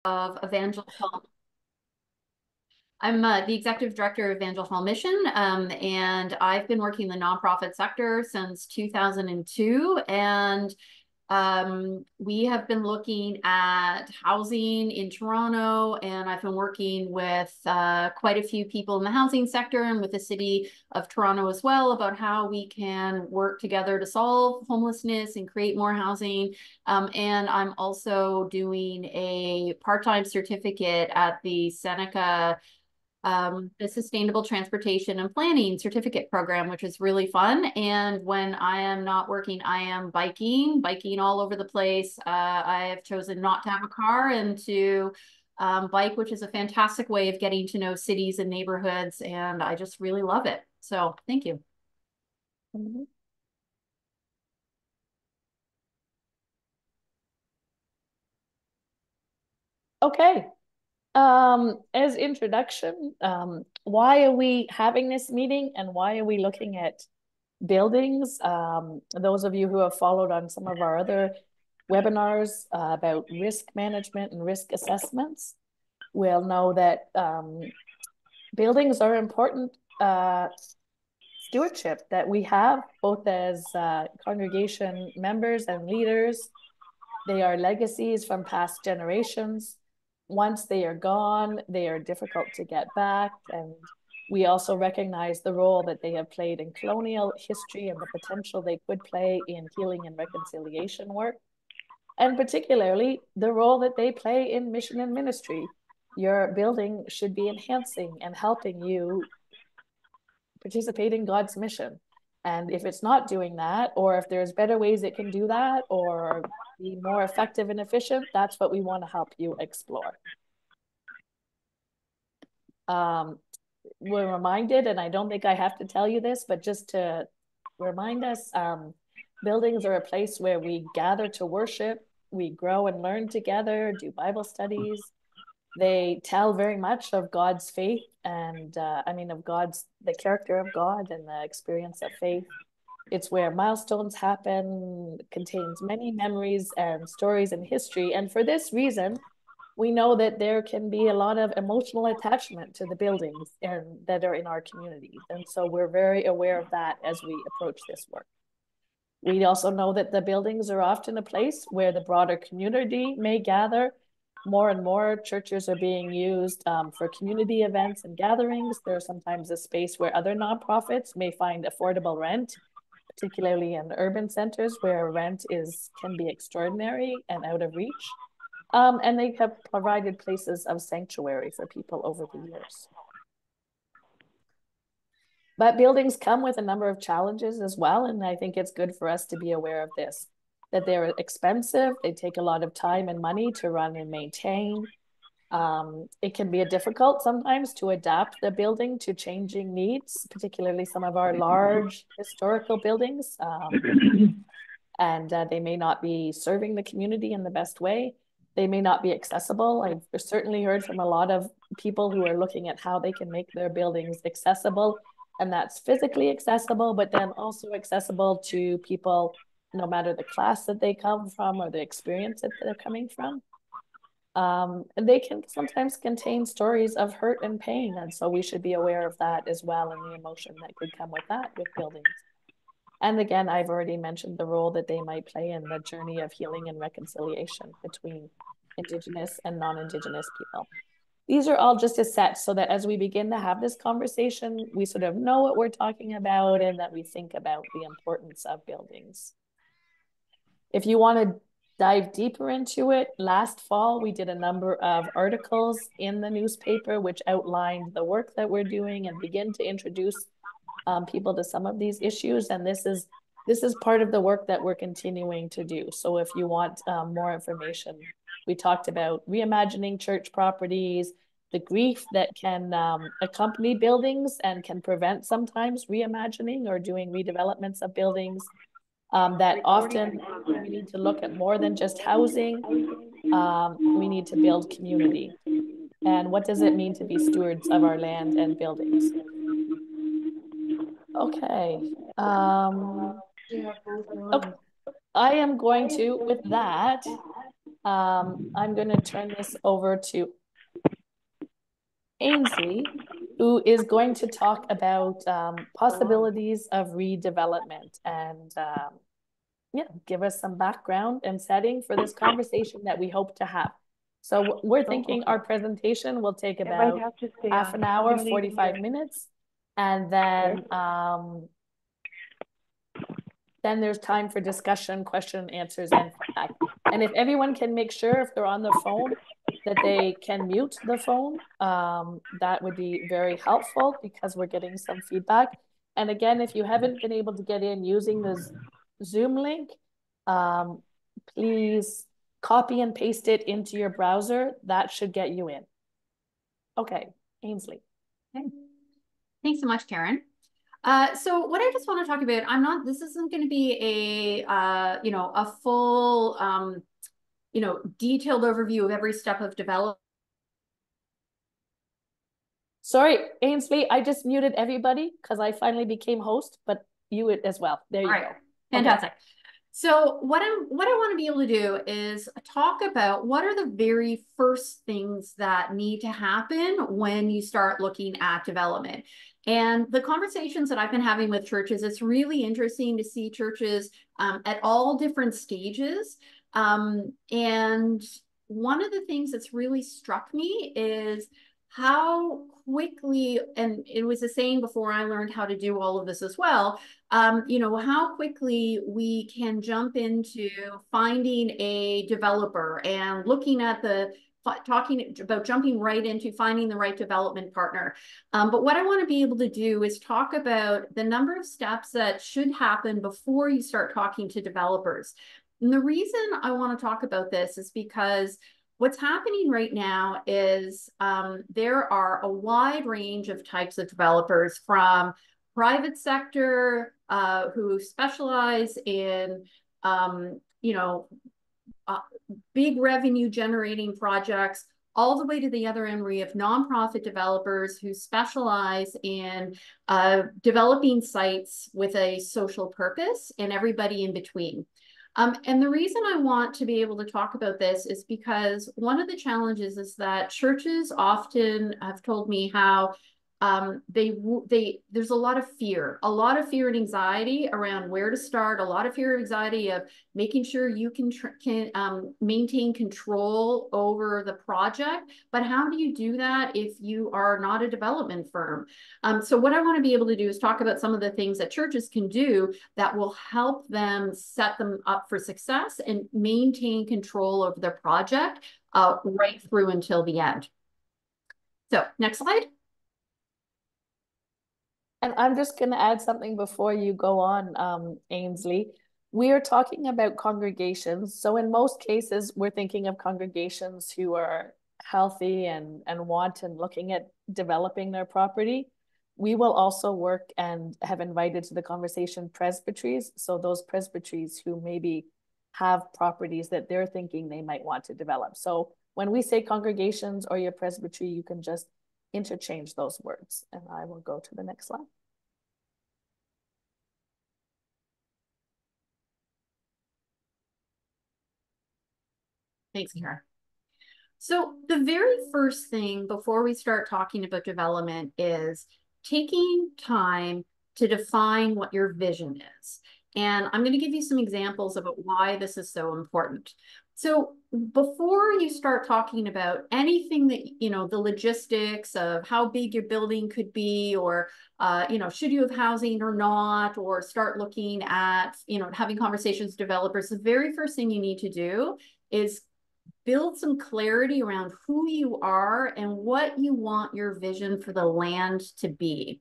of Evangel. I'm the executive director of Evangel Hall Mission, and I've been working in the nonprofit sector since 2002. And we have been looking at housing in Toronto, and I've been working with quite a few people in the housing sector and with the city of Toronto as well about how we can work together to solve homelessness and create more housing. And I'm also doing a part-time certificate at the Seneca the Sustainable Transportation and Planning Certificate Program, which is really fun. And when I am not working, I am biking all over the place. I have chosen not to have a car and to bike, which is a fantastic way of getting to know cities and neighborhoods. And I just really love it. So thank you. Okay. As introduction, why are we having this meeting and why are we looking at buildings? Those of you who have followed on some of our other webinars about risk management and risk assessments will know that buildings are important stewardship that we have both as congregation members and leaders. They are legacies from past generations. Once they are gone, they are difficult to get back. And we also recognize the role that they have played in colonial history and the potential they could play in healing and reconciliation work, and particularly the role that they play in mission and ministry. Your building should be enhancing and helping you participate in God's mission. And if it's not doing that, or if there's better ways it can do that, or be more effective and efficient, that's what we want to help you explore. We're reminded, and I don't think I have to tell you this, but just to remind us, buildings are a place where we gather to worship, we grow and learn together, do Bible studies. They tell very much of God's faith and of the character of God and the experience of faith. It's where milestones happen, contains many memories and stories and history. And for this reason, we know that there can be a lot of emotional attachment to the buildings and that are in our communities. And so we're very aware of that as we approach this work. We also know that the buildings are often a place where the broader community may gather. More and more churches are being used for community events and gatherings. There's sometimes a space where other nonprofits may find affordable rent, particularly in urban centers where rent can be extraordinary and out of reach. And they have provided places of sanctuary for people over the years. But buildings come with a number of challenges as well, and I think it's good for us to be aware of this, that they're expensive, they take a lot of time and money to run and maintain. It can be difficult sometimes to adapt the building to changing needs, particularly some of our large historical buildings, and they may not be serving the community in the best way. They may not be accessible. I've certainly heard from a lot of people who are looking at how they can make their buildings accessible, and that's physically accessible, but then also accessible to people no matter the class that they come from or the experience that they're coming from. And they can sometimes contain stories of hurt and pain, and so we should be aware of that as well and the emotion that could come with that with buildings. And again, I've already mentioned the role that they might play in the journey of healing and reconciliation between Indigenous and non-Indigenous people. These are all just a set so that as we begin to have this conversation, we sort of know what we're talking about and that we think about the importance of buildings. If you want to dive deeper into it, last fall, we did a number of articles in the newspaper which outlined the work that we're doing and begin to introduce people to some of these issues. And this is part of the work that we're continuing to do. So if you want more information, we talked about reimagining church properties, the grief that can accompany buildings and can prevent sometimes reimagining or doing redevelopments of buildings, that often we need to look at more than just housing. We need to build community. And what does it mean to be stewards of our land and buildings? Okay. Okay. I am going to, with that, I'm going to turn this over to Ainsley, who is going to talk about possibilities of redevelopment and yeah, give us some background and setting for this conversation that we hope to have. So we're Oh, thinking okay. our presentation will take It might about have to stay half on. an I'm hour, gonna leave it 45 here. minutes, and Okay. then there's time for discussion, question and answers, and feedback. And if everyone can make sure if they're on the phone that they can mute the phone, that would be very helpful because we're getting some feedback. And again, if you haven't been able to get in using the Zoom link, please copy and paste it into your browser. That should get you in. Okay, Ainsley. Okay. Thanks so much, Karen. So what I just want to talk about, this isn't going to be a full, detailed overview of every step of development. Sorry, Ainsley, I just muted everybody because I finally became host, but you as well. There you go. Fantastic. Okay. So what I want to be able to do is talk about what are the very first things that need to happen when you start looking at development. And the conversations that I've been having with churches, it's really interesting to see churches at all different stages. And one of the things that's really struck me is how quickly, and it was the same before I learned how to do all of this as well, how quickly we can jump into finding a developer and looking at talking about jumping right into finding the right development partner. But what I want to be able to do is talk about the number of steps that should happen before you start talking to developers. And the reason I want to talk about this is because what's happening right now is there are a wide range of types of developers, from private sector who specialize in, big revenue generating projects, all the way to the other end where you have nonprofit developers who specialize in developing sites with a social purpose, and everybody in between. And the reason I want to be able to talk about this is because one of the challenges is that churches often have told me how there's a lot of fear and anxiety around where to start, a lot of fear and anxiety of making sure you can maintain control over the project. But how do you do that if you are not a development firm? So what I want to be able to do is talk about some of the things that churches can do that will help them set them up for success and maintain control over their project right through until the end. So next slide. And I'm just going to add something before you go on, Ainsley. We are talking about congregations. So in most cases, we're thinking of congregations who are healthy and want and looking at developing their property. We will also work and have invited to the conversation presbyteries. So those presbyteries who maybe have properties that they're thinking they might want to develop. So when we say congregations or your presbytery, you can just interchange those words. And I will go to the next slide. Thanks, Kara. So the very first thing before we start talking about development is taking time to define what your vision is. And I'm going to give you some examples about why this is so important. So before you start talking about anything that, the logistics of how big your building could be, or, should you have housing or not, or start looking at, having conversations with developers, the very first thing you need to do is build some clarity around who you are and what you want your vision for the land to be.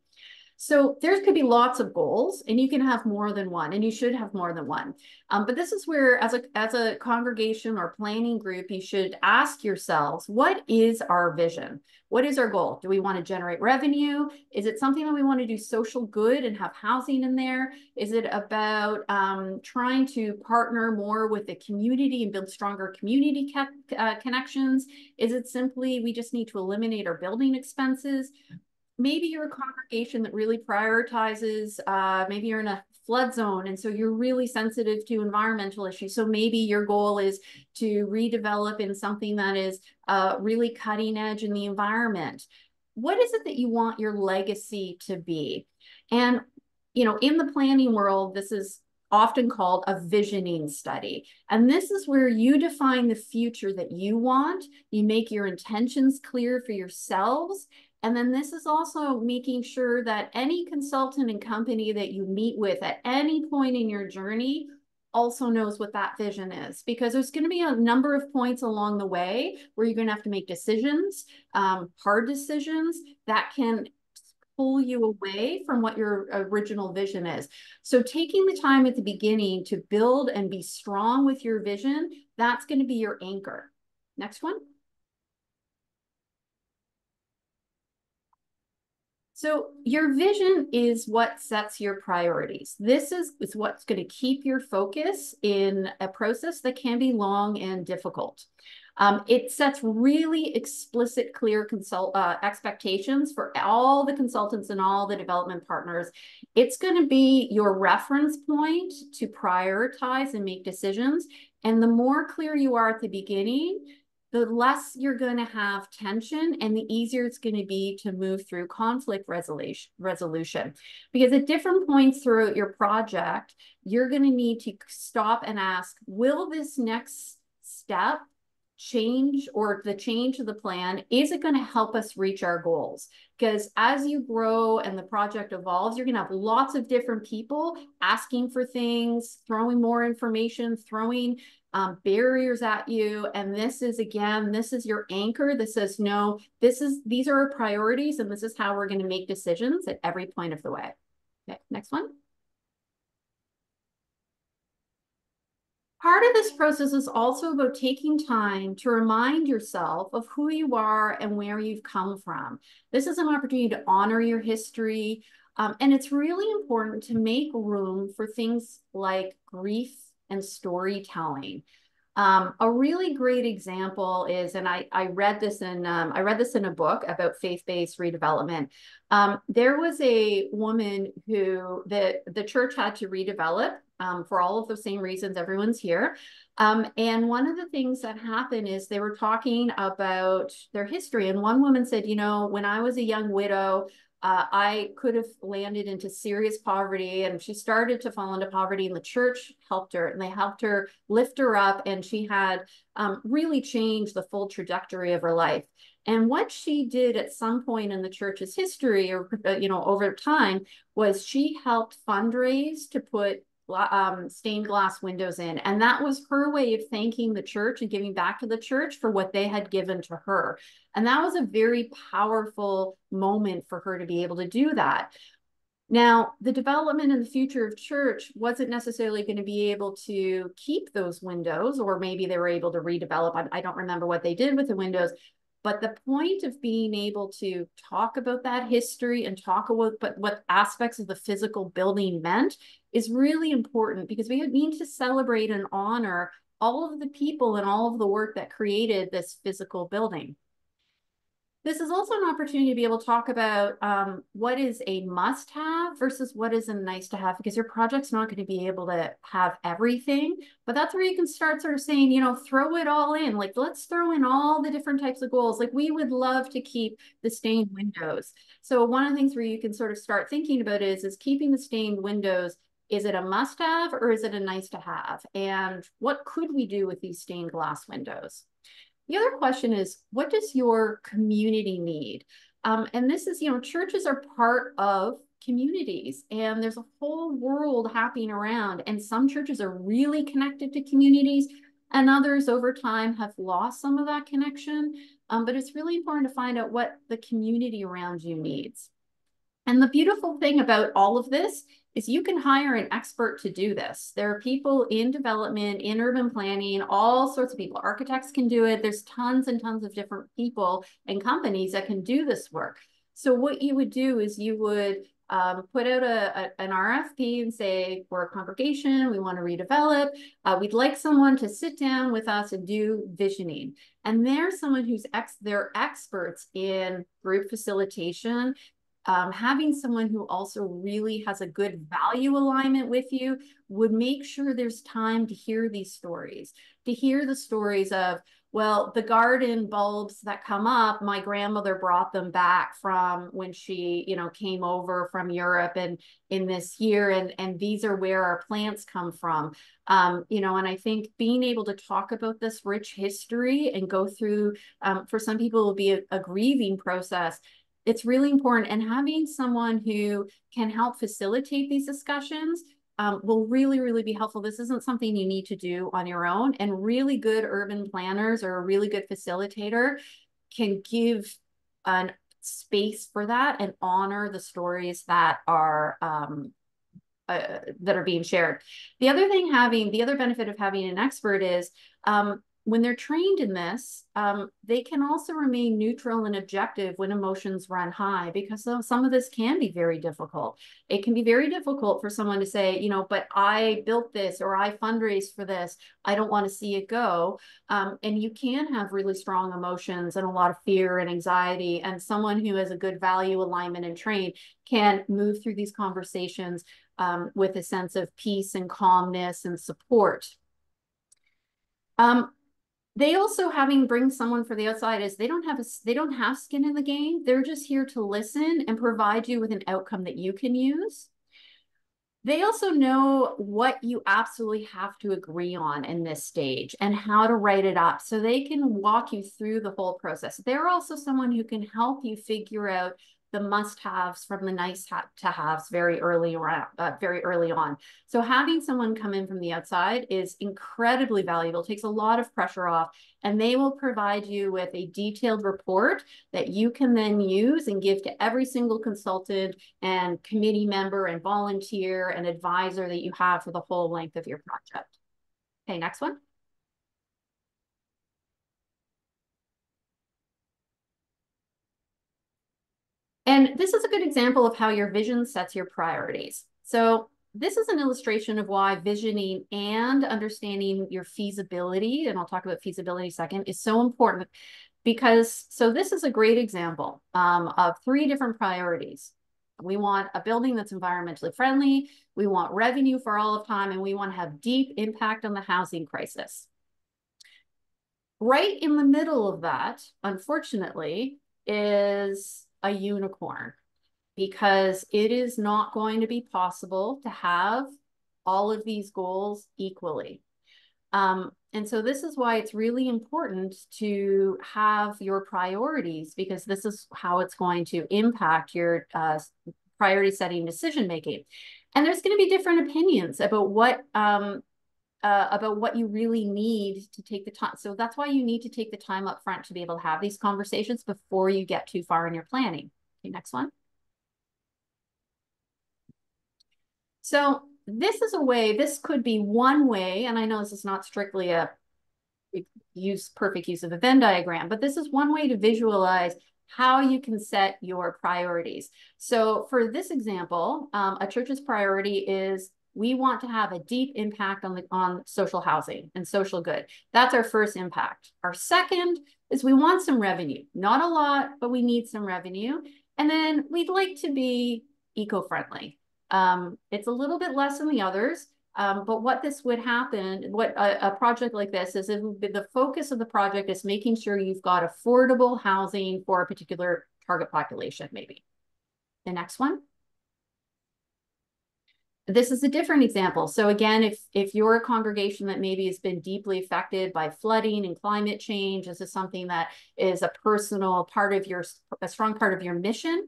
So there could be lots of goals, and you can have more than one, and you should have more than one. But this is where, as a congregation or planning group, you should ask yourselves, what is our vision? What is our goal? Do we want to generate revenue? Is it something that we want to do social good and have housing in there? Is it about trying to partner more with the community and build stronger community connections? Is it simply we just need to eliminate our building expenses? Maybe you're a congregation that really prioritizes, maybe you're in a flood zone. And so you're really sensitive to environmental issues. So maybe your goal is to redevelop in something that is really cutting edge in the environment. What is it that you want your legacy to be? And, in the planning world, this is often called a visioning study. And this is where you define the future that you want. You make your intentions clear for yourselves. And then this is also making sure that any consultant and company that you meet with at any point in your journey also knows what that vision is, because there's going to be a number of points along the way where you're going to have to make decisions, hard decisions that can pull you away from what your original vision is. So taking the time at the beginning to build and be strong with your vision, that's going to be your anchor. Next one. So your vision is what sets your priorities. This is what's going to keep your focus in a process that can be long and difficult. It sets really explicit, clear expectations for all the consultants and all the development partners. It's going to be your reference point to prioritize and make decisions. And the more clear you are at the beginning, the less you're going to have tension and the easier it's going to be to move through conflict resolution. Because at different points throughout your project, you're going to need to stop and ask, will this next step change, or the change of the plan, is it going to help us reach our goals? Because as you grow and the project evolves, you're going to have lots of different people asking for things, throwing more information, throwing barriers at you. And this is, again, this is your anchor that says, no, these are our priorities, and this is how we're going to make decisions at every point of the way. Okay, next one. Part of this process is also about taking time to remind yourself of who you are and where you've come from. This is an opportunity to honor your history. And it's really important to make room for things like grief and storytelling. A really great example is, and I read this in a book about faith-based redevelopment. There was a woman who the church had to redevelop for all of the same reasons everyone's here. And one of the things that happened is they were talking about their history. And one woman said, when I was a young widow, I could have landed into serious poverty, and she started to fall into poverty, and the church helped her, and they helped her lift her up, and she had really changed the full trajectory of her life. And what she did at some point in the church's history, or over time, was she helped fundraise to put stained glass windows in. And that was her way of thanking the church and giving back to the church for what they had given to her. And that was a very powerful moment for her to be able to do that. Now, the development in the future of church wasn't necessarily going to be able to keep those windows, or maybe they were able to redevelop. I don't remember what they did with the windows. But the point of being able to talk about that history and talk about what aspects of the physical building meant is really important, because we need to celebrate and honor all of the people and all of the work that created this physical building. This is also an opportunity to be able to talk about what is a must-have versus what is a nice-to-have, because your project's not going to be able to have everything. But that's where you can start sort of saying, throw it all in. Like, let's throw in all the different types of goals. Like, we would love to keep the stained windows. So one of the things where you can sort of start thinking about is keeping the stained windows. Is it a must-have or is it a nice-to-have? And what could we do with these stained glass windows? The other question is, what does your community need? And this is, churches are part of communities, and there's a whole world happening around. And some churches are really connected to communities, and others over time have lost some of that connection. But it's really important to find out what the community around you needs. And the beautiful thing about all of this is you can hire an expert to do this. There are people in development, in urban planning, all sorts of people. Architects can do it. There's tons and tons of different people and companies that can do this work. So what you would do is you would put out an RFP and say, we're a congregation, we want to redevelop. We'd like someone to sit down with us and do visioning. And they're someone who's they're experts in group facilitation, having someone who also really has a good value alignment with you would make sure there's time to hear these stories, to hear the stories of, well, the garden bulbs that come up, my grandmother brought them back from when she, came over from Europe and in this year, and these are where our plants come from. And I think being able to talk about this rich history and go through, for some people, it will be a grieving process. It's really important. And having someone who can help facilitate these discussions will really, really be helpful. This isn't something you need to do on your own. And really good urban planners or a really good facilitator can give a space for that and honor the stories that are being shared. The other benefit of having an expert is when they're trained in this, they can also remain neutral and objective when emotions run high, because some of this can be very difficult. It can be very difficult for someone to say, but I built this or I fundraised for this. I don't want to see it go. And you can have really strong emotions and a lot of fear and anxiety. And someone who has a good value alignment and trained can move through these conversations with a sense of peace and calmness and support. They also bring someone for the outside is they don't have skin in the game. They're just here to listen and provide you with an outcome that you can use. They also know what you absolutely have to agree on in this stage and how to write it up, so they can walk you through the whole process. They're also someone who can help you figure out the must-haves from the nice-to-haves very early on. So having someone come in from the outside is incredibly valuable, takes a lot of pressure off, and they will provide you with a detailed report that you can then use and give to every single consultant and committee member and volunteer and advisor that you have for the whole length of your project. Okay, next one. And this is a good example of how your vision sets your priorities. So this is an illustration of why visioning and understanding your feasibility, and I'll talk about feasibility second, is so important. Because, so this is a great example of 3 different priorities. We want a building that's environmentally friendly, we want revenue for all of time, and we want to have deep impact on the housing crisis. Right in the middle of that, unfortunately, is a unicorn, because it is not going to be possible to have all of these goals equally. And so this is why it's really important to have your priorities, because this is how it's going to impact your priority setting decision making. And there's going to be different opinions about what you really need to take the time. So that's why you need to take the time up front to be able to have these conversations before you get too far in your planning. Okay, next one. So this could be one way, and I know this is not strictly a perfect use of a Venn diagram, but this is one way to visualize how you can set your priorities. So for this example, a church's priority is we want to have a deep impact on social housing and social good. That's our first impact. Our second is we want some revenue, not a lot, but we need some revenue. And then we'd like to be eco-friendly. It's a little bit less than the others, but what a project like this is, the focus of the project is making sure you've got affordable housing for a particular target population, maybe. The next one. This is a different example. So again, if you're a congregation that maybe has been deeply affected by flooding and climate change, this is something that is a strong part of your mission.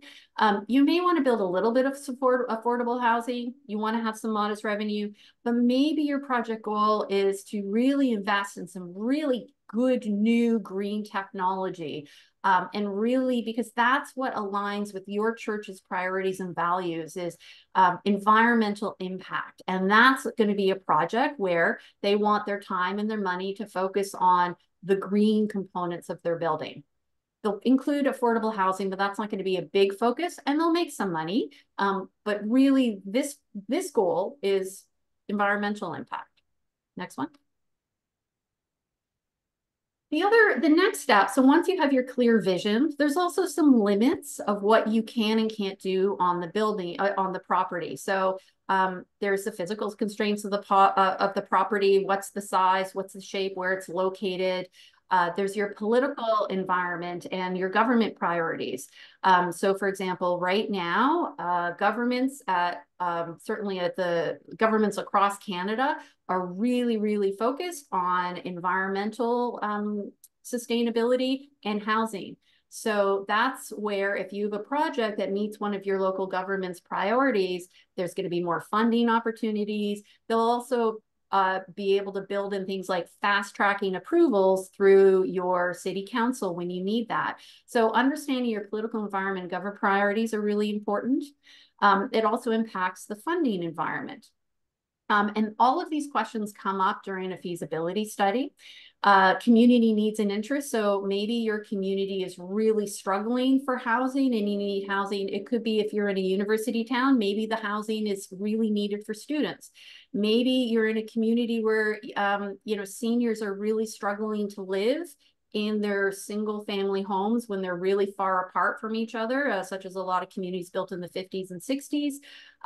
You may want to build a little bit of affordable housing. You want to have some modest revenue, but maybe your project goal is to really invest in some really good new green technology. And really, because that's what aligns with your church's priorities and values, is environmental impact. And that's going to be a project where they want their time and their money to focus on the green components of their building. They'll include affordable housing, but that's not going to be a big focus, and they'll make some money. But really, this goal is environmental impact. Next one. The next step, so once you have your clear vision, there's also some limits of what you can and can't do on the building, on the property. So there's the physical constraints of the property. What's the size? What's the shape? Where it's located? There's your political environment and your government priorities. So, for example, right now, governments certainly at the governments across Canada are really, really focused on environmental sustainability and housing. So that's where if you have a project that meets one of your local government's priorities, there's going to be more funding opportunities. They'll also be able to build in things like fast tracking approvals through your city council when you need that. So understanding your political environment and government priorities are really important. It also impacts the funding environment. And all of these questions come up during a feasibility study. Community needs and interests. So maybe your community is really struggling for housing and you need housing. It could be if you're in a university town, maybe the housing is really needed for students. Maybe you're in a community where seniors are really struggling to live in their single family homes when they're really far apart from each other, such as a lot of communities built in the 50s and 60s.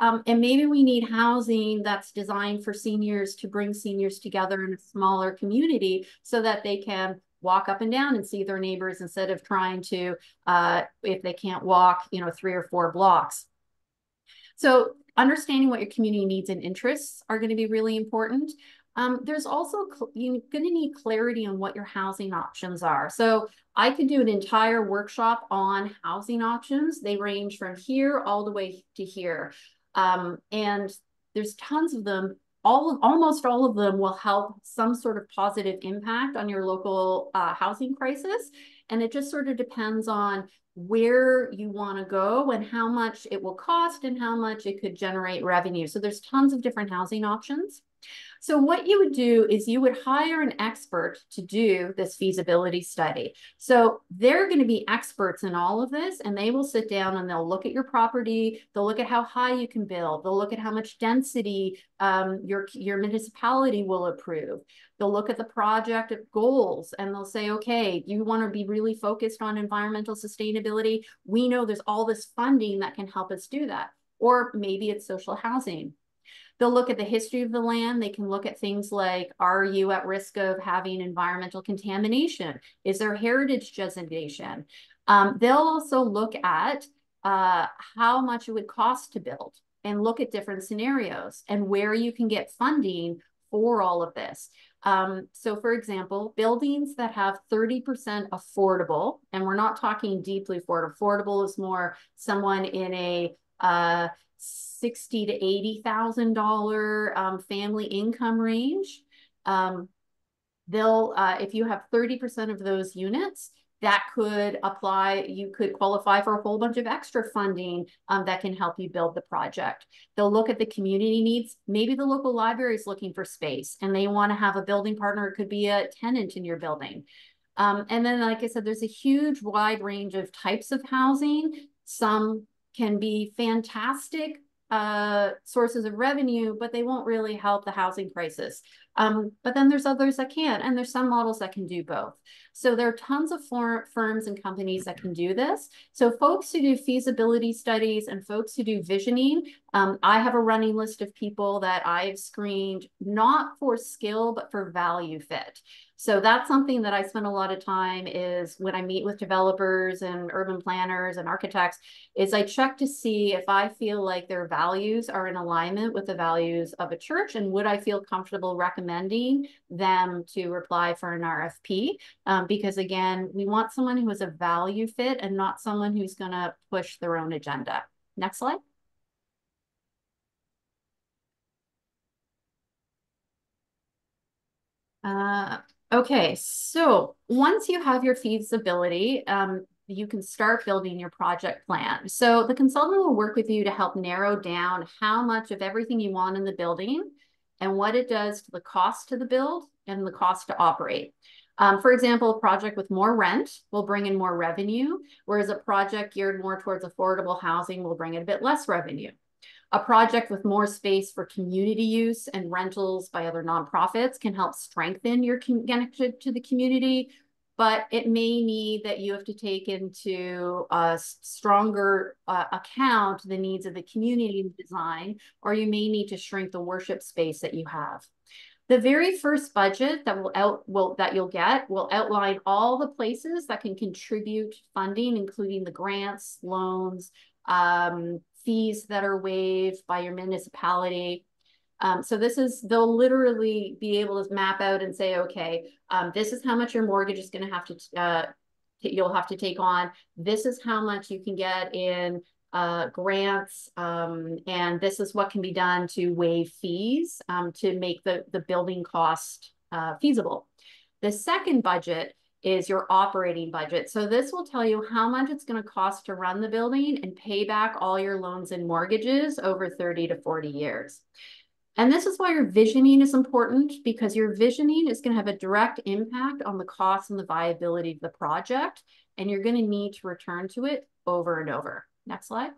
And maybe we need housing that's designed for seniors to bring seniors together in a smaller community so that they can walk up and down and see their neighbors instead of trying to, if they can't walk, 3 or 4 blocks. So understanding what your community needs and interests are going to be really important. There's also, you're going to need clarity on what your housing options are. So I could do an entire workshop on housing options. They range from here all the way to here. And there's tons of them. Almost all of them will help some sort of positive impact on your local housing crisis. And it just sort of depends on where you want to go and how much it will cost and how much it could generate revenue. So there's tons of different housing options. So what you would do is you would hire an expert to do this feasibility study. So they're going to be experts in all of this, and they will sit down and they'll look at your property. They'll look at how high you can build. They'll look at how much density your municipality will approve. They'll look at the project goals and they'll say, okay, you want to be really focused on environmental sustainability. We know there's all this funding that can help us do that. Or maybe it's social housing. They'll look at the history of the land. They can look at things like, are you at risk of having environmental contamination? Is there heritage designation? They'll also look at how much it would cost to build and look at different scenarios and where you can get funding for all of this. So for example, buildings that have 30% affordable, and we're not talking deeply affordable. Affordable is more someone in a $60,000 to $80,000 family income range. If you have 30% of those units, that could apply, you could qualify for a whole bunch of extra funding that can help you build the project. They'll look at the community needs. Maybe the local library is looking for space and they want to have a building partner. It could be a tenant in your building. And then, like I said, there's a huge wide range of types of housing. Some can be fantastic sources of revenue, but they won't really help the housing crisis. But then there's others that can't, and there's some models that can do both. So there are tons of firms and companies that can do this. So folks who do feasibility studies and folks who do visioning, I have a running list of people that I've screened not for skill, but for value fit. So that's something that I spend a lot of time is when I meet with developers and urban planners and architects, is I check to see if I feel like their values are in alignment with the values of a church, and would I feel comfortable recommending them to apply for an RFP? Because again, we want someone who is a value fit and not someone who's going to push their own agenda. Next slide. Okay, so once you have your feasibility, you can start building your project plan. So the consultant will work with you to help narrow down how much of everything you want in the building and what it does to the cost to the build and the cost to operate. For example, a project with more rent will bring in more revenue, whereas a project geared more towards affordable housing will bring in a bit less revenue. A project with more space for community use and rentals by other nonprofits can help strengthen your connection to the community, but it may need that you have to take into a stronger account the needs of the community design, or you may need to shrink the worship space that you have. The very first budget that you'll get will outline all the places that can contribute funding, including the grants, loans, fees that are waived by your municipality. So they'll literally be able to map out and say, okay, this is how much your mortgage is going to have to, you'll have to take on. This is how much you can get in grants, and this is what can be done to waive fees to make the building cost feasible. The second budget is your operating budget. So this will tell you how much it's going to cost to run the building and pay back all your loans and mortgages over 30 to 40 years. And this is why your visioning is important, because your visioning is going to have a direct impact on the cost and the viability of the project, and you're going to need to return to it over and over. Next slide.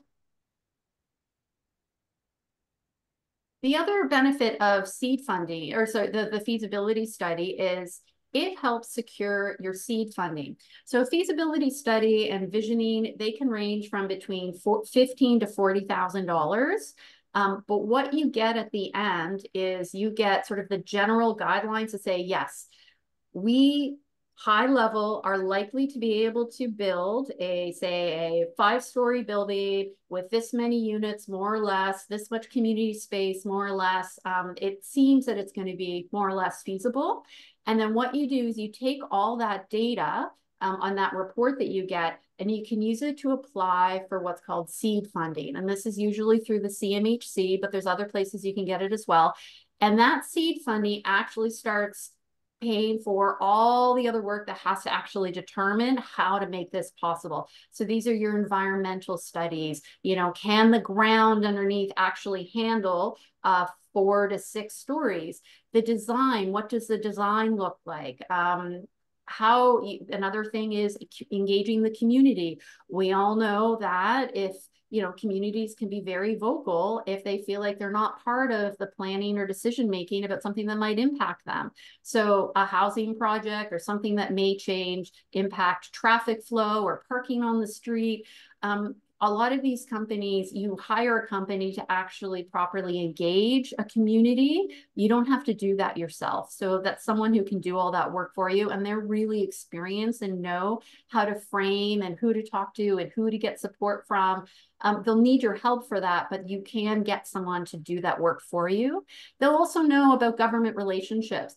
The other benefit of seed funding, or so the feasibility study, is it helps secure your seed funding. So a feasibility study and visioning, they can range from between $15,000 to $40,000. But what you get at the end is you get sort of the general guidelines to say, yes, we high level are likely to be able to build say a 5-story building with this many units, more or less, this much community space, more or less. It seems that it's going to be more or less feasible. And then what you do is you take all that data on that report that you get, and you can use it to apply for what's called seed funding. And this is usually through the CMHC, but there's other places you can get it as well. And that seed funding actually starts paying for all the other work that has to actually determine how to make this possible. So these are your environmental studies. You know, can the ground underneath actually handle 4 to 6 stories? The design, what does the design look like? Another thing is engaging the community. We all know that if communities can be very vocal if they feel like they're not part of the planning or decision making about something that might impact them. So a housing project or something that may impact traffic flow or parking on the street. A lot of these companies, you hire a company to actually properly engage a community. You don't have to do that yourself. So that's someone who can do all that work for you, and they're really experienced and know how to frame and who to talk to and who to get support from. They'll need your help for that, but you can get someone to do that work for you. They'll also know about government relationships.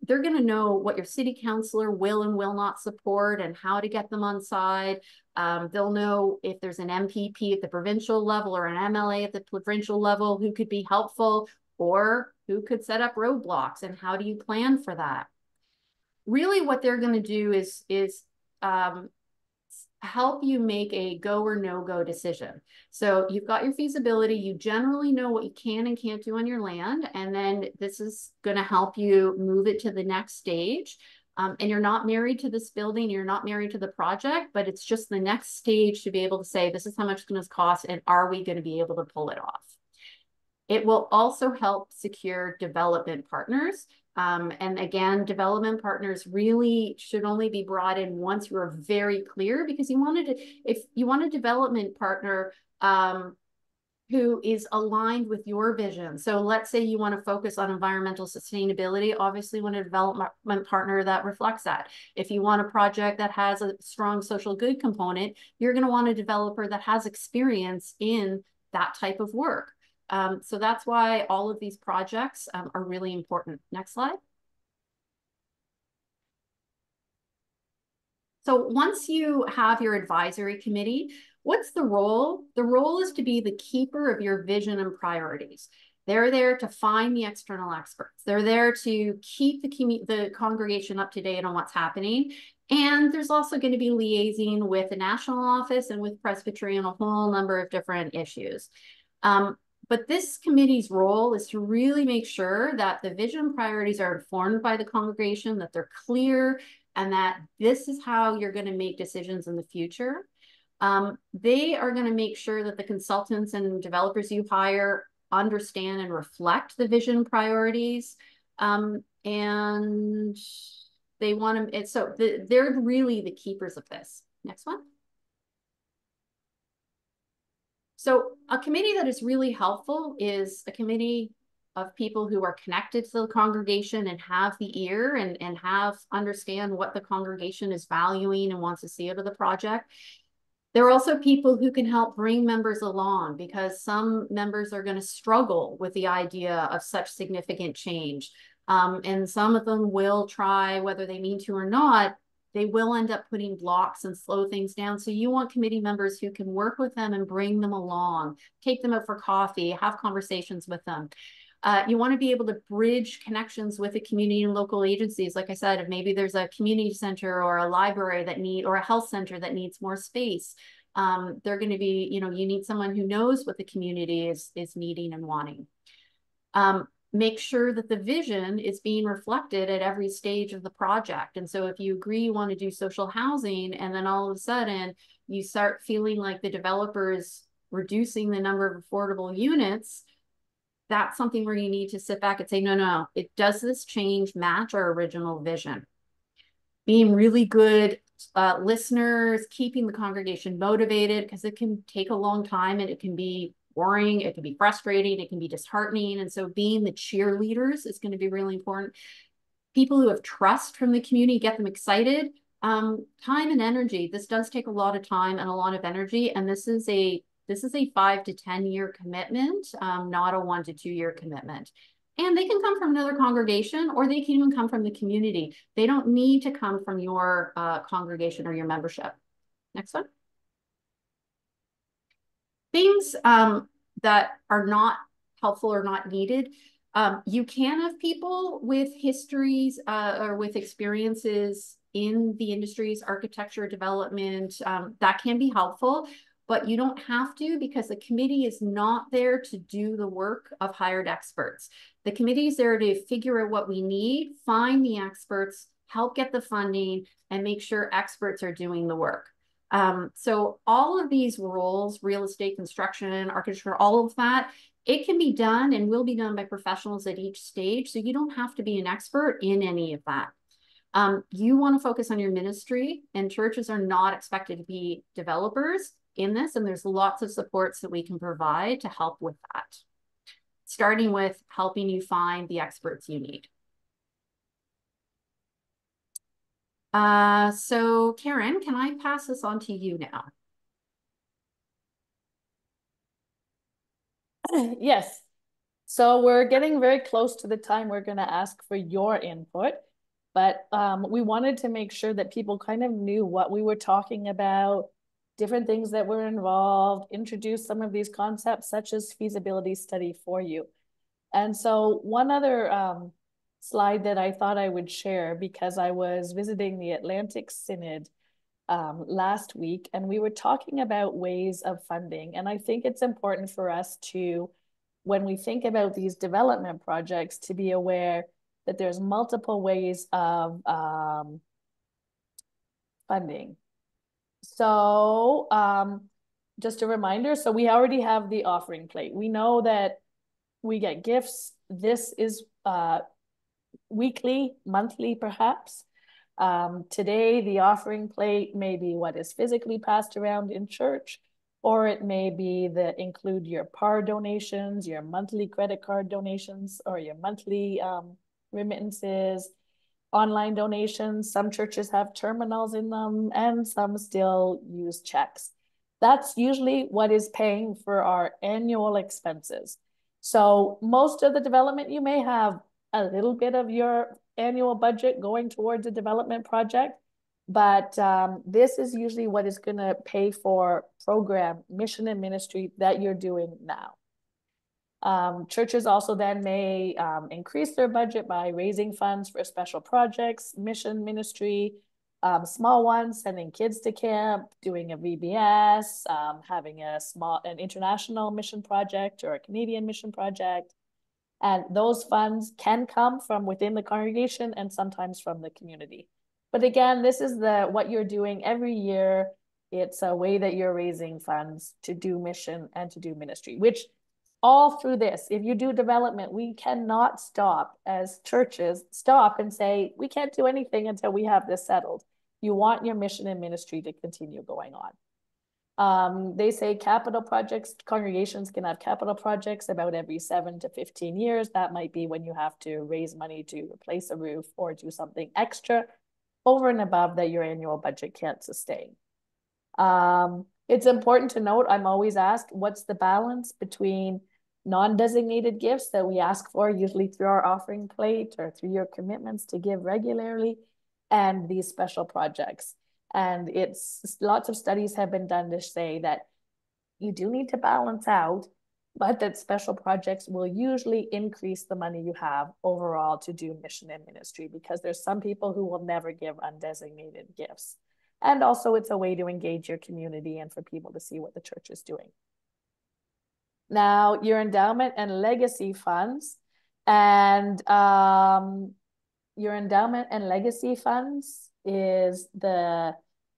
They're going to know what your city councilor will and will not support and how to get them on side. They'll know if there's an MPP at the provincial level or an MLA at the provincial level who could be helpful or who could set up roadblocks, and how do you plan for that? Really what they're going to do is help you make a go or no-go decision. So you've got your feasibility, you generally know what you can and can't do on your land, and then this is going to help you move it to the next stage. And you're not married to this building, you're not married to the project, but it's just the next stage to be able to say, this is how much it's going to cost, and are we going to be able to pull it off? It will also help secure development partners. And again, development partners really should only be brought in once you're very clear, because if you want a development partner who is aligned with your vision. So let's say you want to focus on environmental sustainability, obviously you want a development partner that reflects that. If you want a project that has a strong social good component, you're going to want a developer that has experience in that type of work. So that's why all of these projects are really important. Next slide. So once you have your advisory committee, what's the role? The role is to be the keeper of your vision and priorities. They're there to find the external experts. They're there to keep the congregation up to date on what's happening. And there's also going to be liaising with the national office and with Presbytery on a whole number of different issues. But this committee's role is to really make sure that the vision priorities are informed by the congregation, that they're clear, and that this is how you're going to make decisions in the future. They are going to make sure that the consultants and developers you hire understand and reflect the vision priorities. And They want to, so they're really the keepers of this. Next one. So a committee that is really helpful is a committee of people who are connected to the congregation and have the ear and have understand what the congregation is valuing and wants to see out of the project. There are also people who can help bring members along because some members are going to struggle with the idea of such significant change. And some of them will try, whether they mean to or not, they will end up putting blocks and slow things down. So you want committee members who can work with them and bring them along, take them out for coffee, have conversations with them. You want to be able to bridge connections with the community and local agencies. Like I said, if maybe there's a community center or a library that need, or a health center that needs more space, they're going to be, you need someone who knows what the community is needing and wanting. Make sure that the vision is being reflected at every stage of the project. And so if you agree you want to do social housing, and then all of a sudden you start feeling like the developer is reducing the number of affordable units, that's something where you need to sit back and say, no, does this change match our original vision? Being really good listeners, keeping the congregation motivated, because it can take a long time and it can be boring, it can be frustrating, it can be disheartening. And so being the cheerleaders is going to be really important. People who have trust from the community, get them excited. Time and energy. This does take a lot of time and a lot of energy. And this is a 5 to 10 year commitment, not a 1 to 2 year commitment. And they can come from another congregation, or they can even come from the community. They don't need to come from your congregation or your membership. Next one. Things that are not helpful or not needed. You can have people with histories or with experiences in the industries, architecture, development, that can be helpful, but you don't have to, because the committee is not there to do the work of hired experts. The committee is there to figure out what we need, find the experts, help get the funding, and make sure experts are doing the work. So all of these roles, real estate, construction, architecture, all of that, it can be done and will be done by professionals at each stage. So you don't have to be an expert in any of that. You want to focus on your ministry, and churches are not expected to be developers in this. And there's lots of supports that we can provide to help with that, starting with helping you find the experts you need. So Karen, can I pass this on to you now? Yes. So we're getting very close to the time we're going to ask for your input, but we wanted to make sure that people kind of knew what we were talking about, different things that were involved, introduce some of these concepts such as feasibility study for you. And so one other slide that I thought I would share, because I was visiting the Atlantic Synod last week, and we were talking about ways of funding. And I think it's important for us to, when we think about these development projects, to be aware that there's multiple ways of funding. So just a reminder, so we already have the offering plate. We know that we get gifts. This is weekly, monthly, perhaps. Today, the offering plate may be what is physically passed around in church, or it may be that include your PAR donations, your monthly credit card donations, or your monthly remittances, online donations. Some churches have terminals in them, and some still use checks. That's usually what is paying for our annual expenses. So most of the development, you may have a little bit of your annual budget going towards a development project, but this is usually what is going to pay for program, mission, and ministry that you're doing now. Churches also then may increase their budget by raising funds for special projects, mission, ministry, small ones, sending kids to camp, doing a VBS, having an international mission project or a Canadian mission project. And those funds can come from within the congregation and sometimes from the community. But again, this is what you're doing every year. It's a way that you're raising funds to do mission and to do ministry, which all through this, if you do development, we cannot stop as churches, stop and say, we can't do anything until we have this settled. You want your mission and ministry to continue going on. They say capital projects, congregations can have capital projects about every 7 to 15 years. That might be when you have to raise money to replace a roof or do something extra over and above that your annual budget can't sustain. It's important to note, I'm always asked, what's the balance between non-designated gifts that we ask for, usually through our offering plate or through your commitments to give regularly, and these special projects. And it's lots of studies have been done to say that you do need to balance out, but that special projects will usually increase the money you have overall to do mission and ministry, because there's some people who will never give undesignated gifts. And also it's a way to engage your community and for people to see what the church is doing. Now, your endowment and legacy funds, and your endowment and legacy funds is an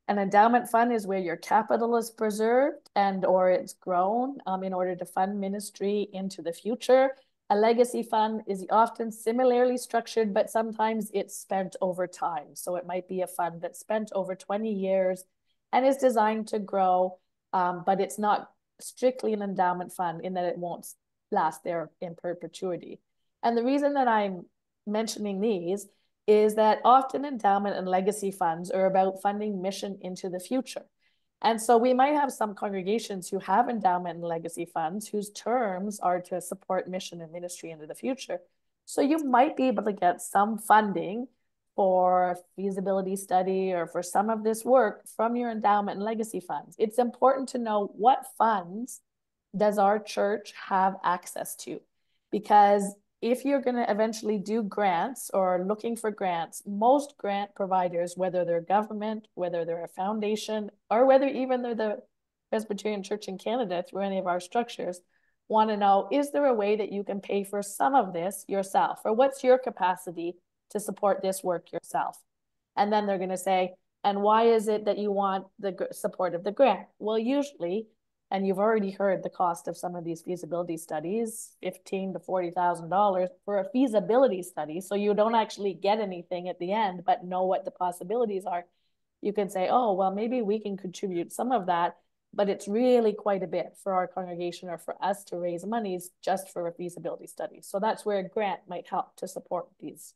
endowment fund is where your capital is preserved and or it's grown in order to fund ministry into the future. A legacy fund is often similarly structured, but sometimes it's spent over time. So it might be a fund that's spent over 20 years and is designed to grow, but it's not strictly an endowment fund in that it won't last there in perpetuity. And the reason that I'm mentioning these is that often endowment and legacy funds are about funding mission into the future. And so we might have some congregations who have endowment and legacy funds whose terms are to support mission and ministry into the future. So you might be able to get some funding for feasibility study or for some of this work from your endowment and legacy funds. It's important to know what funds does our church have access to, because if you're going to eventually do grants or looking for grants, most grant providers, whether they're government, whether they're a foundation, or whether even they're the Presbyterian Church in Canada through any of our structures, want to know, is there a way that you can pay for some of this yourself? Or what's your capacity to support this work yourself? And then they're going to say, and why is it that you want the support of the grant? Well, usually, and you've already heard the cost of some of these feasibility studies, $15,000 to $40,000 for a feasibility study. So you don't actually get anything at the end, but know what the possibilities are. You can say, oh, well, maybe we can contribute some of that, but it's really quite a bit for our congregation or for us to raise monies just for a feasibility study. So that's where a grant might help to support these.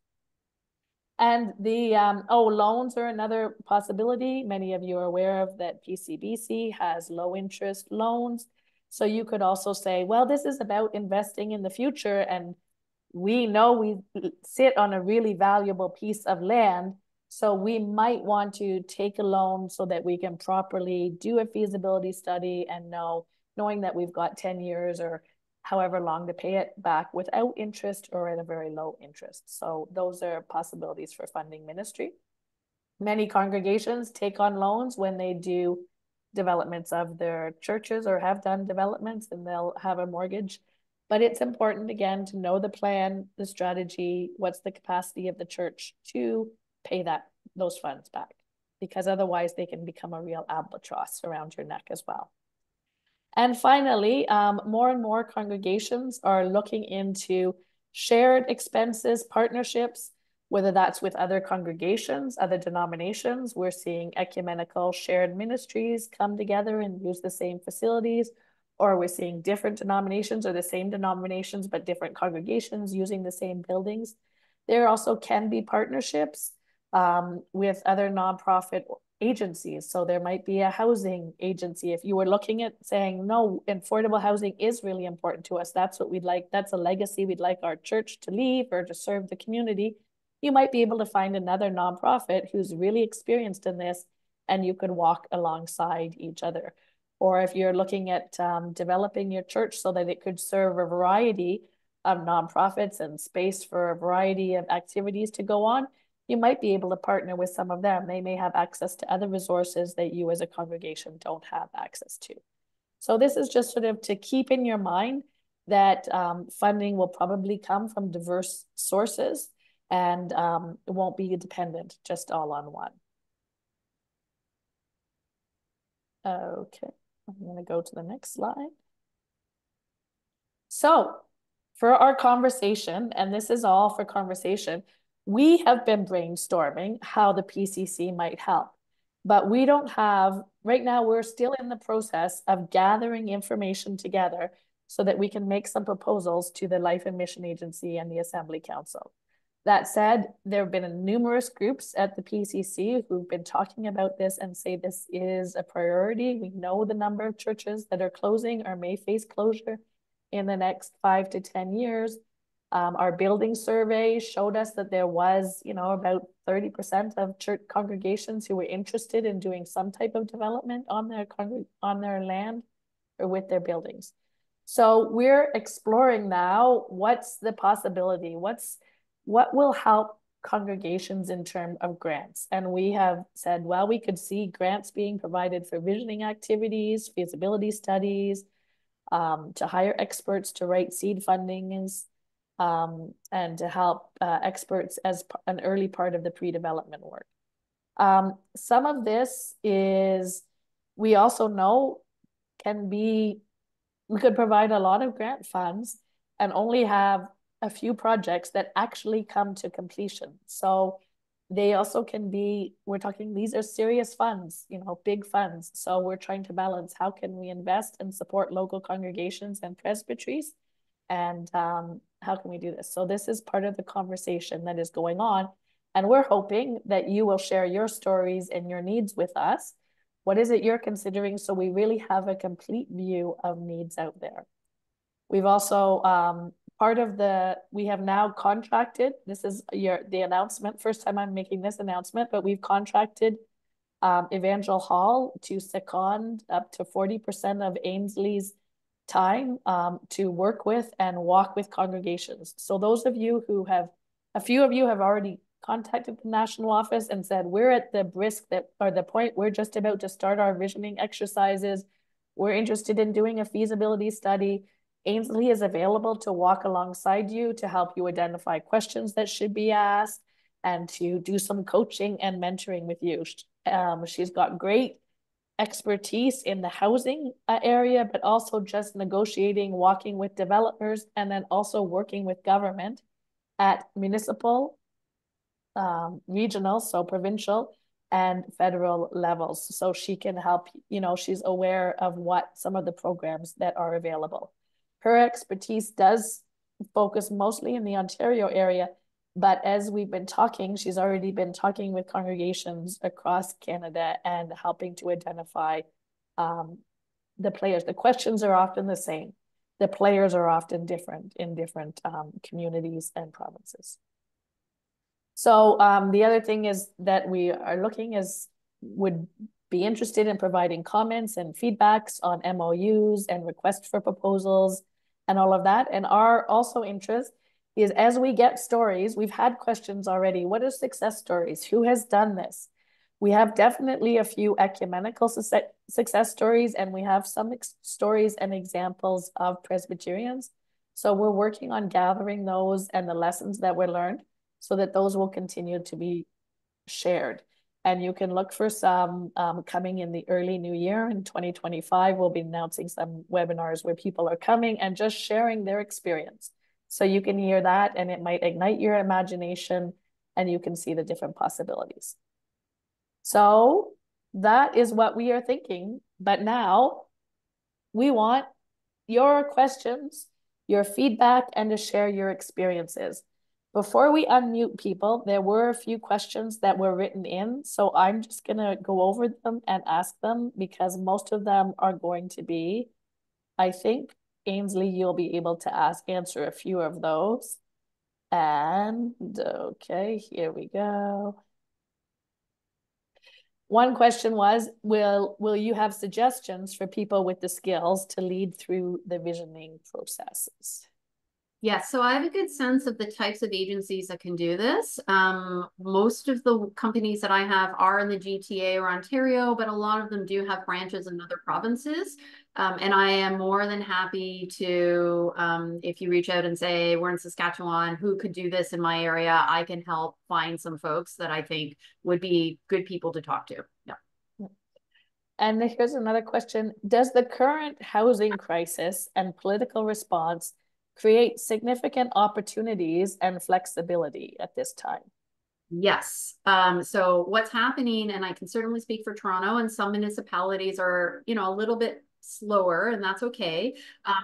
And the loans are another possibility. Many of you are aware of that PCBC has low interest loans. So you could also say, well, this is about investing in the future. And we know we sit on a really valuable piece of land. So we might want to take a loan so that we can properly do a feasibility study and knowing that we've got 10 years or however long to pay it back without interest or at a very low interest. So those are possibilities for funding ministry. Many congregations take on loans when they do developments of their churches or have done developments, and they'll have a mortgage. But it's important, again, to know the plan, the strategy, what's the capacity of the church to pay those funds back, because otherwise they can become a real albatross around your neck as well. And finally, more and more congregations are looking into shared expenses partnerships, whether that's with other congregations, other denominations. We're seeing ecumenical shared ministries come together and use the same facilities, or we're seeing different denominations or the same denominations, but different congregations using the same buildings. There also can be partnerships with other nonprofit agencies. So there might be a housing agency. If you were looking at saying, no, affordable housing is really important to us, that's what we'd like, that's a legacy we'd like our church to leave or to serve the community, you might be able to find another nonprofit who's really experienced in this, and you could walk alongside each other. Or if you're looking at developing your church so that it could serve a variety of nonprofits and space for a variety of activities to go on, you might be able to partner with some of them. They may have access to other resources that you as a congregation don't have access to. So this is just sort of to keep in your mind that funding will probably come from diverse sources, and it won't be dependent just all on one. Okay, I'm going to go to the next slide. So, for our conversation, and this is all for conversation, we have been brainstorming how the PCC might help. But we don't have, right now, we're still in the process of gathering information together so that we can make some proposals to the Life and Mission Agency and the Assembly Council. That said, there have been numerous groups at the PCC who've been talking about this and say this is a priority. We know the number of churches that are closing or may face closure in the next 5 to 10 years. Our building survey showed us that there was, about 30% of church congregations who were interested in doing some type of development on their land or with their buildings. So we're exploring now what's the possibility, what will help congregations in terms of grants. And we have said, well, we could see grants being provided for visioning activities, feasibility studies, to hire experts to write seed fundings, and to help experts as an early part of the pre-development work. Some of this is, we also know we could provide a lot of grant funds and only have a few projects that actually come to completion. So they also can be, we're talking, these are serious funds, big funds. So we're trying to balance how can we invest and support local congregations and presbyteries, and how can we do this? So this is part of the conversation that is going on. And we're hoping that you will share your stories and your needs with us. What is it you're considering? So we really have a complete view of needs out there. We've also, we have now contracted, this is the announcement, first time I'm making this announcement, but we've contracted Evangel Hall to second up to 40% of Ainsley's time to work with and walk with congregations. So those of you a few of you have already contacted the national office and said, we're at the the point, we're just about to start our visioning exercises. We're interested in doing a feasibility study. Ainsley is available to walk alongside you to help you identify questions that should be asked and to do some coaching and mentoring with you. She's got great expertise in the housing area, but also just negotiating, walking with developers, and then also working with government at municipal, regional, so provincial, and federal levels. So she can help, she's aware of what some of the programs that are available. Her expertise does focus mostly in the Ontario area, but as we've been talking, she's already been talking with congregations across Canada and helping to identify the players. The questions are often the same. The players are often different in different communities and provinces. So the other thing is that we are looking would be interested in providing comments and feedbacks on MOUs and requests for proposals and all of that. And our also interest is, as we get stories, we've had questions already. What are success stories? Who has done this? We have definitely a few ecumenical success stories, and we have some stories and examples of Presbyterians. So we're working on gathering those and the lessons that were learned so that those will continue to be shared. And you can look for some coming in the early new year in 2025. We'll be announcing some webinars where people are coming and just sharing their experience. So you can hear that and it might ignite your imagination and you can see the different possibilities. So that is what we are thinking. But now we want your questions, your feedback, and to share your experiences. Before we unmute people, there were a few questions that were written in. So I'm just going to go over them and ask them because most of them are going to be, I think, Ainsley, you'll be able to answer a few of those. And okay, here we go. One question was, will you have suggestions for people with the skills to lead through the visioning processes? Yeah, so I have a good sense of the types of agencies that can do this. Most of the companies that I have are in the GTA or Ontario, but a lot of them do have branches in other provinces. And I am more than happy to, if you reach out and say, we're in Saskatchewan, who could do this in my area? I can help find some folks that I think would be good people to talk to. Yeah. And here's another question. Does the current housing crisis and political response create significant opportunities and flexibility at this time. Yes. So what's happening, and I can certainly speak for Toronto, and some municipalities are, a little bit slower, and that's okay.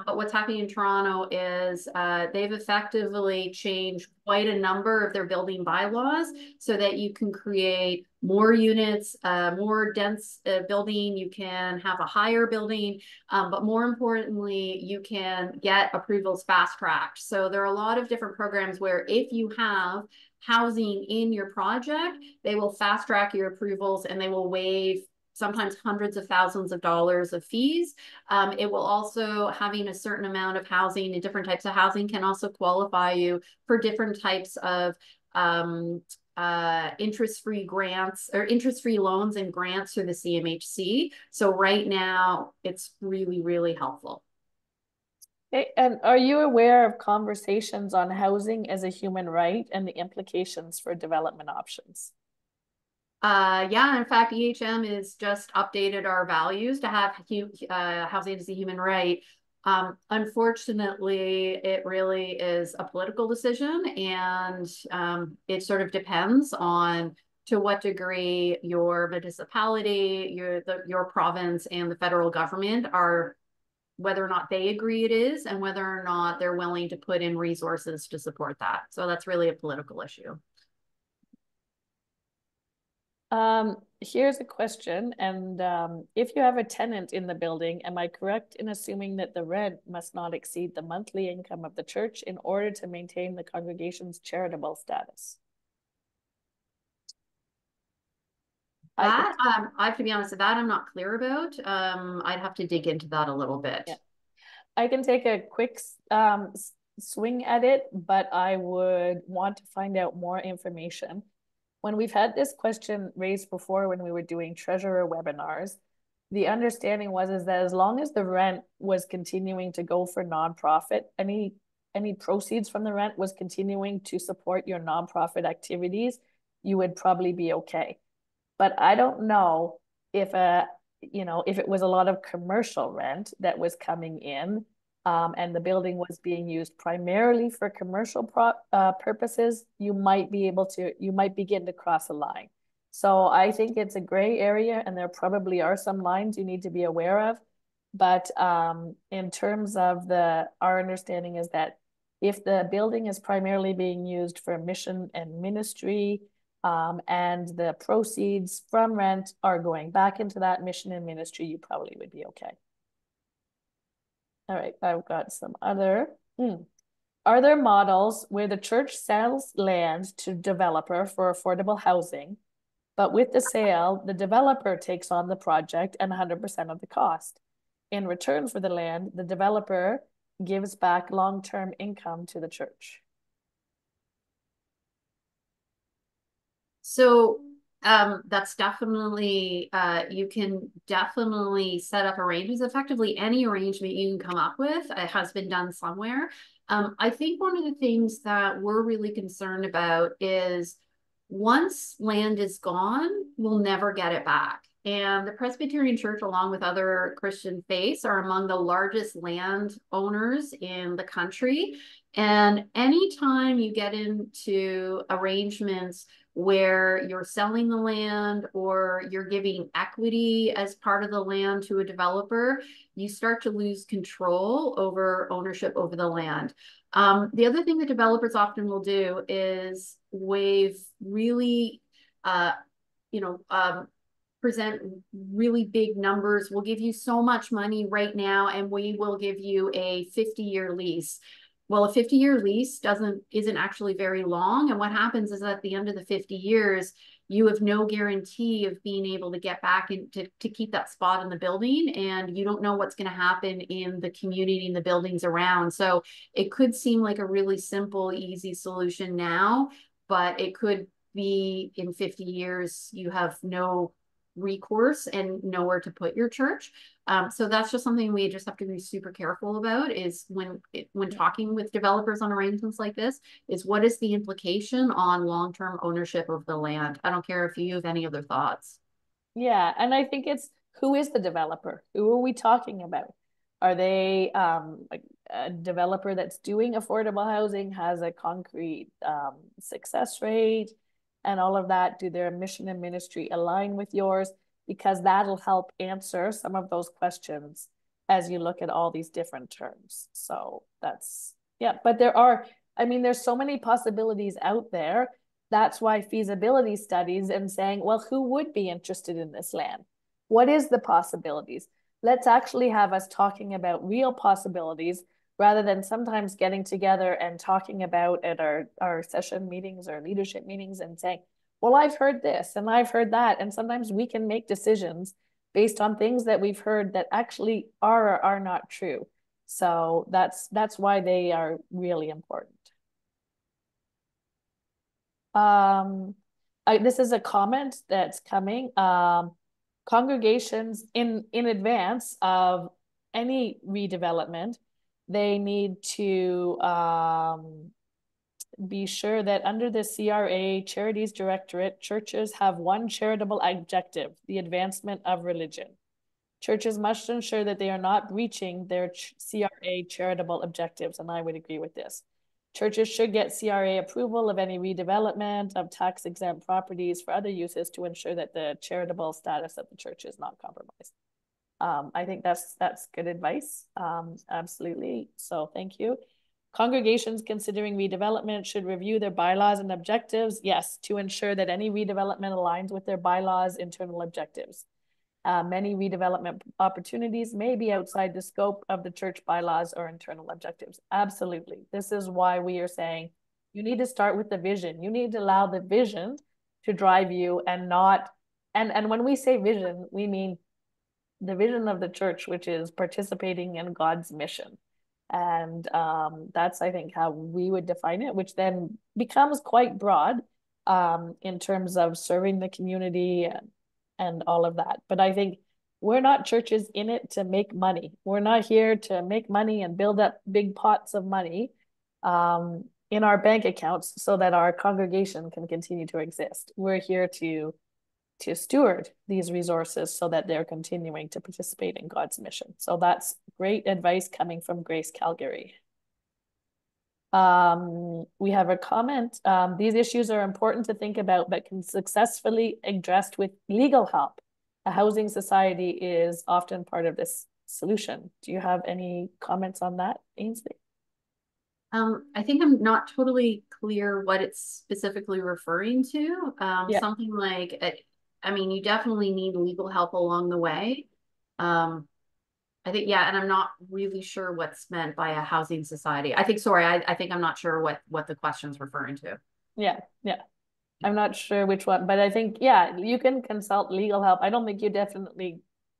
But what's happening in Toronto is they've effectively changed quite a number of their building bylaws so that you can create more units, more dense building, you can have a higher building, but more importantly, you can get approvals fast tracked. So there are a lot of different programs where if you have housing in your project, they will fast track your approvals and they will waive sometimes hundreds of thousands of dollars of fees. It will also, having a certain amount of housing and different types of housing can also qualify you for different types of interest-free grants or interest-free loans and grants through the CMHC. So right now, it's really, really helpful. Okay, and are you aware of conversations on housing as a human right and the implications for development options? Yeah, in fact, EHM is just updated our values to have housing as a human right. Unfortunately, it really is a political decision, and it sort of depends on to what degree your municipality, your province, and the federal government are whether or not they agree it is, and whether or not they're willing to put in resources to support that. So that's really a political issue. Here's a question, and if you have a tenant in the building, am I correct in assuming that the rent must not exceed the monthly income of the church in order to maintain the congregation's charitable status? I can, That I have to be honest with that, I'm not clear about. I'd have to dig into that a little bit. yeah, I can take a quick swing at it, but I would want to find out more information. When we've had this question raised before when we were doing treasurer webinars, the understanding was is that as long as the rent was continuing to go for nonprofit, any proceeds from the rent was continuing to support your nonprofit activities, you would probably be okay. But I don't know if if it was a lot of commercial rent that was coming in, and the building was being used primarily for commercial purposes, you might begin to cross a line. So I think it's a gray area, and there probably are some lines you need to be aware of. But in terms of our understanding is that if the building is primarily being used for mission and ministry, and the proceeds from rent are going back into that mission and ministry, you probably would be okay. All right, I've got some other. Are there models where the church sells land to developer for affordable housing, but with the sale, the developer takes on the project and 100% of the cost? In return for the land, the developer gives back long-term income to the church. So that's definitely you can definitely set up arrangements. Effectively, any arrangement you can come up with has been done somewhere. I think one of the things that we're really concerned about is once land is gone, we'll never get it back. And the Presbyterian Church, along with other Christian faiths, are among the largest land owners in the country. And anytime you get into arrangements where you're selling the land or you're giving equity as part of the land to a developer, you start to lose control over ownership over the land. The other thing that developers often will do is waive really, present really big numbers. We'll give you so much money right now, and we will give you a 50-year lease. Well, a 50-year lease isn't actually very long. And what happens is at the end of the 50 years, you have no guarantee of being able to get back and to keep that spot in the building. And you don't know what's going to happen in the community and the buildings around. So it could seem like a really simple, easy solution now, but it could be in 50 years, you have no recourse and nowhere to put your church. So that's just something we just have to be super careful about is when talking with developers on arrangements like this is what is the implication on long-term ownership of the land? I don't care if you have any other thoughts. Yeah, and I think it's who is the developer? Who are we talking about? Are they like a developer that's doing affordable housing, has a concrete success rate and all of that? Do their mission and ministry align with yours? Because that'll help answer some of those questions as you look at all these different terms. So that's, yeah, but I mean, there's so many possibilities out there. That's why feasibility studies and saying, well, who would be interested in this land? What is the possibilities? Let's actually have us talking about real possibilities rather than sometimes getting together and talking about at our session meetings or leadership meetings and saying, well, I've heard this and I've heard that. And sometimes we can make decisions based on things that we've heard that actually are or are not true. So that's why they are really important. Um, this is a comment that's coming. Congregations in advance of any redevelopment, they need to be sure that under the CRA Charities Directorate, churches have one charitable objective, the advancement of religion. Churches must ensure that they are not breaching their CRA charitable objectives, and I would agree with this. Churches should get CRA approval of any redevelopment of tax-exempt properties for other uses to ensure that the charitable status of the church is not compromised. I think that's good advice. Absolutely. So thank you. Congregations considering redevelopment should review their bylaws and objectives. Yes, to ensure that any redevelopment aligns with their bylaws, internal objectives. Many redevelopment opportunities may be outside the scope of the church bylaws or internal objectives. Absolutely. This is why we are saying you need to start with the vision. You need to allow the vision to drive you and not, and when we say vision, we mean the vision of the church, which is participating in God's mission. And that's, I think, how we would define it, which then becomes quite broad in terms of serving the community and all of that. But I think we're not churches in it to make money. We're not here to make money and build up big pots of money in our bank accounts so that our congregation can continue to exist. We're here to steward these resources so that they're continuing to participate in God's mission. So that's great advice coming from Grace Calgary. We have a comment. These issues are important to think about, but can successfully addressed with legal help. A housing society is often part of this solution. Do you have any comments on that, Ainsley? I think I'm not totally clear what it's specifically referring to. Yeah. Something like, I mean, you definitely need legal help along the way. I think, yeah, and I'm not really sure what's meant by a housing society. I think, sorry, I think I'm not sure what the question's referring to. Yeah, yeah. I'm not sure which one, but I think, yeah, you can consult legal help. I don't think you definitely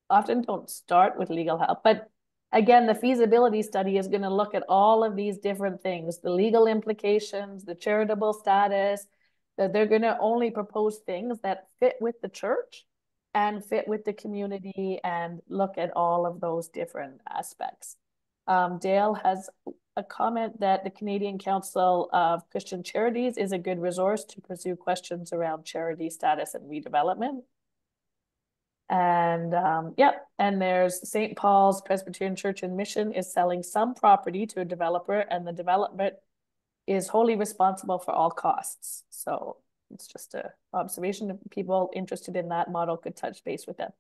often don't start with legal help. But again, the feasibility study is going to look at all of these different things, the legal implications, the charitable status, that they're going to only propose things that fit with the church and fit with the community and look at all of those different aspects. Dale has a comment that the Canadian Council of Christian Charities is a good resource to pursue questions around charity status and redevelopment. And yep, and there's St. Paul's Presbyterian Church and Mission is selling some property to a developer, and the development is wholly responsible for all costs. So it's just an observation. If people interested in that model could touch base with them.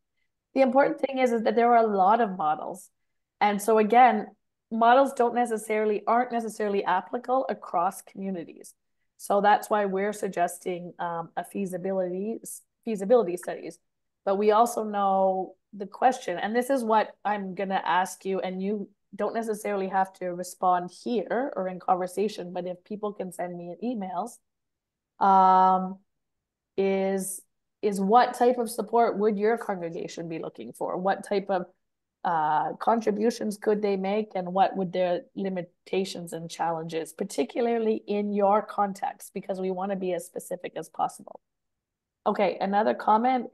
The important thing is that there are a lot of models. And so again, models aren't necessarily applicable across communities. So that's why we're suggesting a feasibility studies. But we also know the question, and this is what I'm going to ask you, and you don't necessarily have to respond here or in conversation, but if people can send me emails, is what type of support would your congregation be looking for? What type of contributions could they make, and what would their limitations and challenges, particularly in your context, because we want to be as specific as possible. Okay, another comment.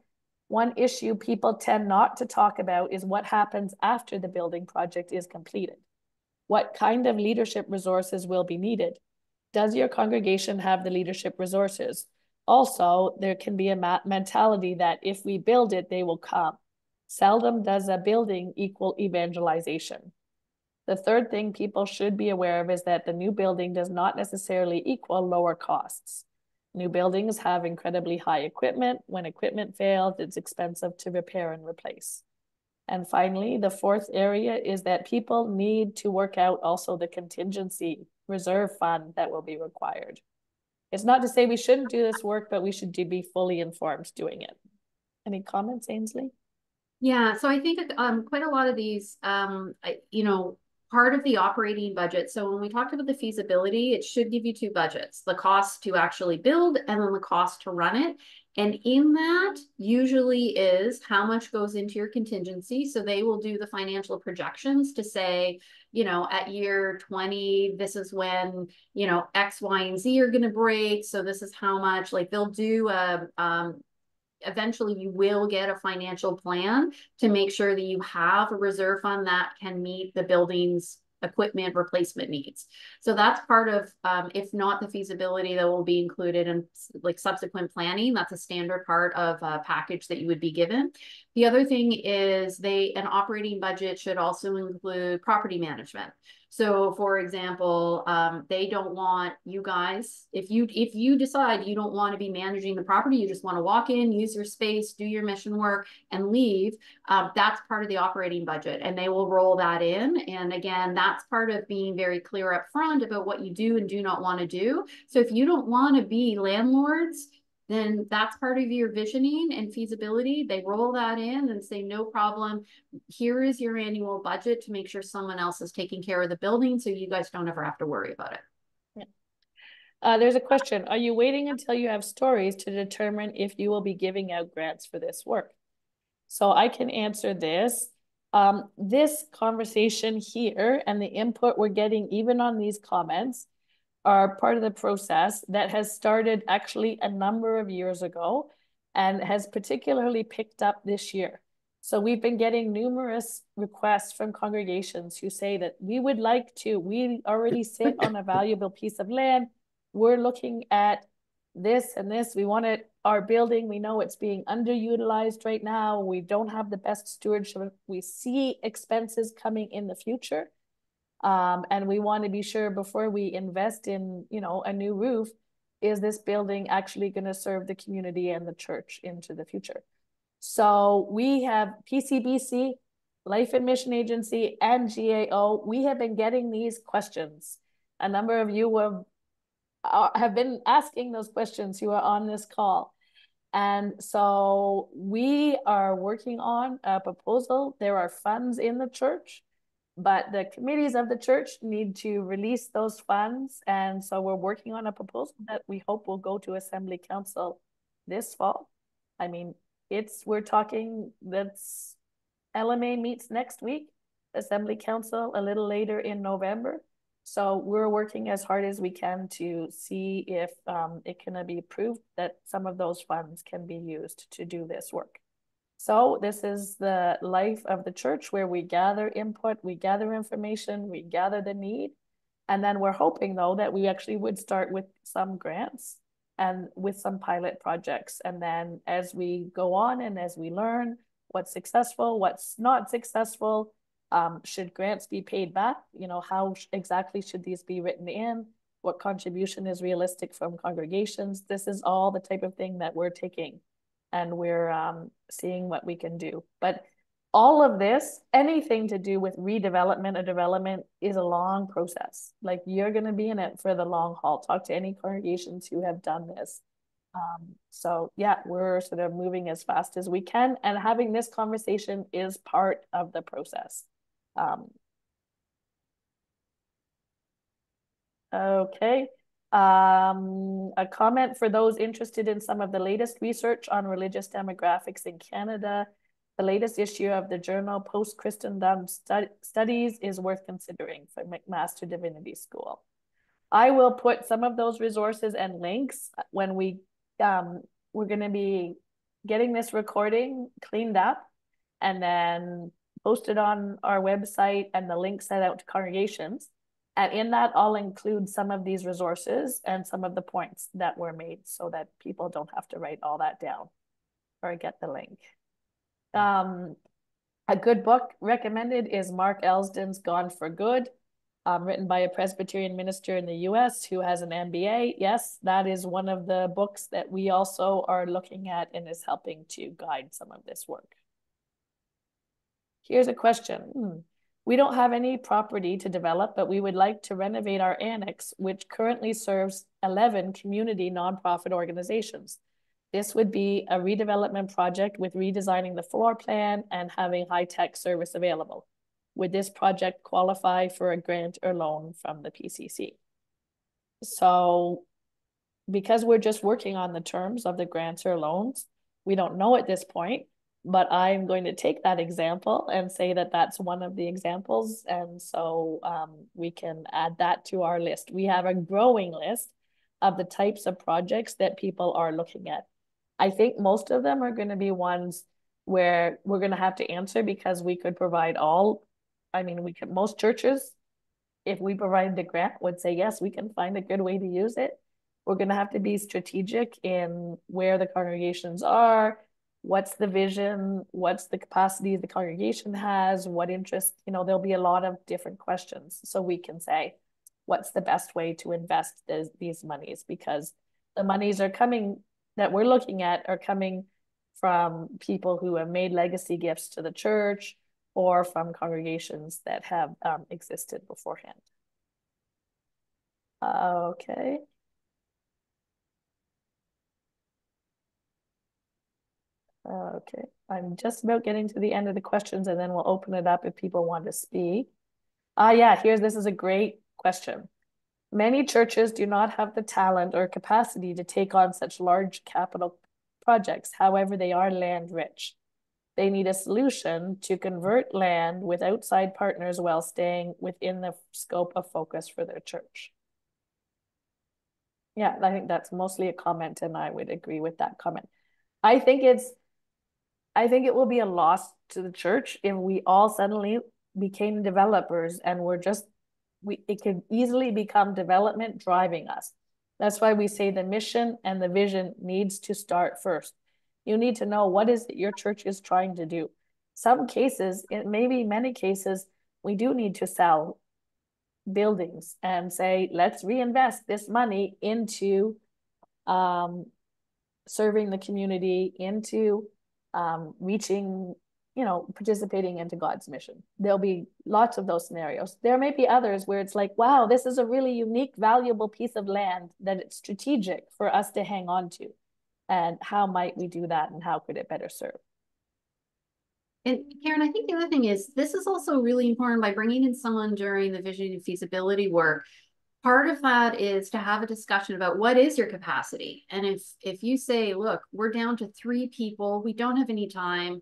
One issue people tend not to talk about is what happens after the building project is completed. What kind of leadership resources will be needed? Does your congregation have the leadership resources? Also, there can be a mentality that if we build it, they will come. Seldom does a building equal evangelization. The third thing people should be aware of is that the new building does not necessarily equal lower costs. New buildings have incredibly high equipment. When equipment fails, it's expensive to repair and replace. And finally, the fourth area is that people need to work out also the contingency reserve fund that will be required. It's not to say we shouldn't do this work, but we should be fully informed doing it. Any comments, Ainsley? Yeah, so I think quite a lot of these, part of the operating budget. So when we talked about the feasibility, it should give you two budgets, the cost to actually build and then the cost to run it. And in that usually is how much goes into your contingency. So they will do the financial projections to say, at year 20, this is when, X, Y, and Z are going to break. So this is how much, like they'll do eventually you will get a financial plan to make sure that you have a reserve fund that can meet the building's equipment replacement needs. So that's part of, if not the feasibility that will be included in like subsequent planning, that's a standard part of a package that you would be given. The other thing is an operating budget should also include property management. So for example, they don't want you guys, if you decide you don't want to be managing the property, you just want to walk in, use your space, do your mission work and leave, that's part of the operating budget and they will roll that in. And again, that's part of being very clear up front about what you do and do not want to do. So if you don't want to be landlords, then that's part of your visioning and feasibility. They roll that in and say, no problem. Here is your annual budget to make sure someone else is taking care of the building so you guys don't ever have to worry about it. Yeah. There's a question. Are you waiting until you have stories to determine if you will be giving out grants for this work? So I can answer this. This conversation here and the input we're getting even on these comments are part of the process that has started actually a number of years ago and has particularly picked up this year. So we've been getting numerous requests from congregations who say that we already sit on a valuable piece of land. We're looking at this and this. We want it, our building, we know it's being underutilized right now. We don't have the best stewardship. We see expenses coming in the future. And we want to be sure before we invest in, a new roof, is this building actually going to serve the community and the church into the future? So we have PCBC, Life and Mission Agency, and GAO. We have been getting these questions. A number of you have been asking those questions who are on this call. And so we are working on a proposal. There are funds in the church, but the committees of the church need to release those funds. And so we're working on a proposal that we hope will go to Assembly Council this fall. I mean, we're talking, that's LMA meets next week, Assembly Council a little later in November. So we're working as hard as we can to see if it can be approved that some of those funds can be used to do this work. So this is the life of the church where we gather input, we gather information, we gather the need. And then we're hoping though that we actually would start with some grants and with some pilot projects. And then as we go on and as we learn what's successful, what's not successful, should grants be paid back? How exactly should these be written in? What contribution is realistic from congregations? This is all the type of thing that we're taking and we're seeing what we can do. But all of this, anything to do with redevelopment or development, is a long process. Like, you're going to be in it for the long haul. Talk to any congregations who have done this. So yeah, we're sort of moving as fast as we can, and having this conversation is part of the process. Okay. A comment for those interested in some of the latest research on religious demographics in Canada. The latest issue of the journal Post-Christendom Studies is worth considering for McMaster Divinity School. I will put some of those resources and links when we're going to be getting this recording cleaned up and then posted on our website, and the link sent out to congregations. And in that, I'll include some of these resources and some of the points that were made so that people don't have to write all that down or get the link. A good book recommended is Mark Elsden's Gone for Good, written by a Presbyterian minister in the US who has an MBA. Yes, that is one of the books that we also are looking at and is helping to guide some of this work. Here's a question. We don't have any property to develop, but we would like to renovate our annex, which currently serves 11 community nonprofit organizations. This would be a redevelopment project with redesigning the floor plan and having high-tech service available. Would this project qualify for a grant or loan from the PCC? So because we're just working on the terms of the grants or loans, we don't know at this point, but I'm going to take that example and say that that's one of the examples. And so we can add that to our list. We have a growing list of the types of projects that people are looking at. I think most of them are going to be ones where we're going to have to answer because we could provide all. I mean, most churches, if we provide the grant, would say, yes, we can find a good way to use it. We're going to have to be strategic in where the congregations are, what's the vision, what's the capacity the congregation has, what interest, there'll be a lot of different questions. So we can say, what's the best way to invest these monies? Because the monies are coming that we're looking at are coming from people who have made legacy gifts to the church or from congregations that have existed beforehand. Okay. Okay, I'm just about getting to the end of the questions and then we'll open it up if people want to speak. Yeah, this is a great question. Many churches do not have the talent or capacity to take on such large capital projects. However, they are land rich. They need a solution to convert land with outside partners while staying within the scope of focus for their church. Yeah, I think that's mostly a comment and I would agree with that comment. I think it will be a loss to the church if we all suddenly became developers and it could easily become development driving us. That's why we say the mission and the vision needs to start first. You need to know what is it your church is trying to do. Some cases, maybe many cases, we do need to sell buildings and say, let's reinvest this money into serving the community, into reaching, participating into God's mission. There'll be lots of those scenarios. There may be others where it's like, wow, this is a really unique, valuable piece of land that it's strategic for us to hang on to. And how might we do that and how could it better serve? And Karen, I think the other thing is this is also really important by bringing in someone during the vision and feasibility work. Part of that is to have a discussion about what is your capacity. And if you say, look, we're down to 3 people, we don't have any time,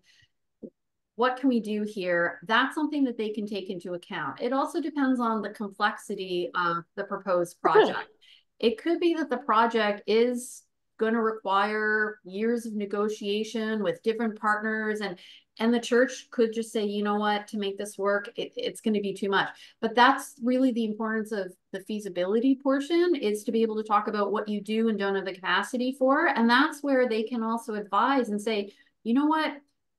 what can we do here? That's something that they can take into account. It also depends on the complexity of the proposed project. It could be that the project is going to require years of negotiation with different partners and the church could just say, you know what, to make this work, it's going to be too much. But that's really the importance of the feasibility portion, is to be able to talk about what you do and don't have the capacity for. And that's where they can also advise and say, you know what,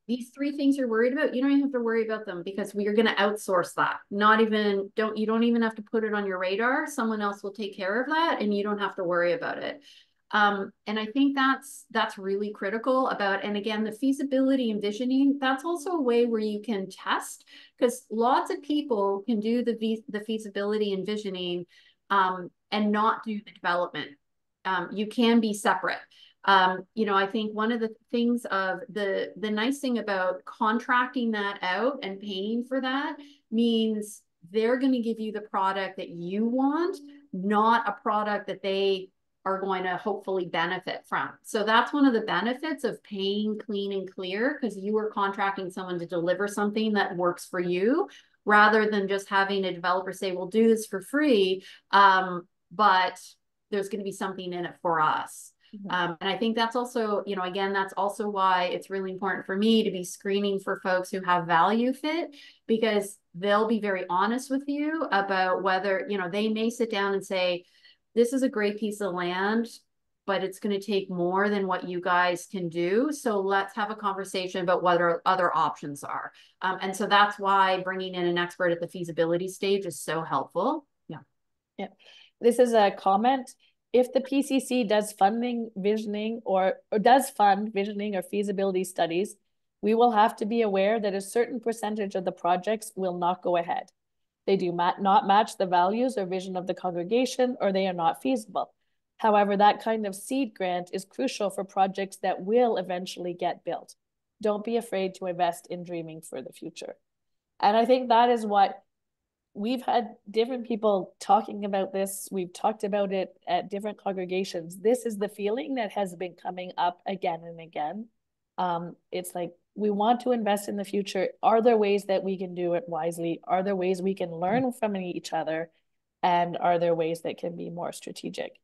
these 3 things you're worried about, you don't even have to worry about them because we are going to outsource that. You don't even have to put it on your radar. Someone else will take care of that and you don't have to worry about it. And I think that's really critical about, and again, the feasibility and visioning, that's also a way where you can test, because lots of people can do the feasibility and visioning and not do the development. You can be separate. I think one of the things of the nice thing about contracting that out and paying for that means they're going to give you the product that you want, not a product that they are going to hopefully benefit from. So that's one of the benefits of paying clean and clear, because you are contracting someone to deliver something that works for you, rather than just having a developer say, we'll do this for free, but there's going to be something in it for us. And I think that's also, again, that's also why it's really important for me to be screening for folks who have value fit, because they'll be very honest with you about whether, they may sit down and say, this is a great piece of land. but it's going to take more than what you guys can do. So let's have a conversation about what our other options are. And so that's why bringing in an expert at the feasibility stage is so helpful. Yeah. Yeah. This is a comment. If the PCC does funding, visioning, or does fund visioning or feasibility studies, we will have to be aware that a certain percentage of the projects will not go ahead. They do not match the values or vision of the congregation, or they are not feasible. However, that kind of seed grant is crucial for projects that will eventually get built. Don't be afraid to invest in dreaming for the future. And I think that is what we've had different people talking about this. We've talked about it at different congregations. This is the feeling that has been coming up again and again. It's like, we want to invest in the future. Are there ways that we can do it wisely? Are there ways we can learn from each other? And are there ways that can be more strategic?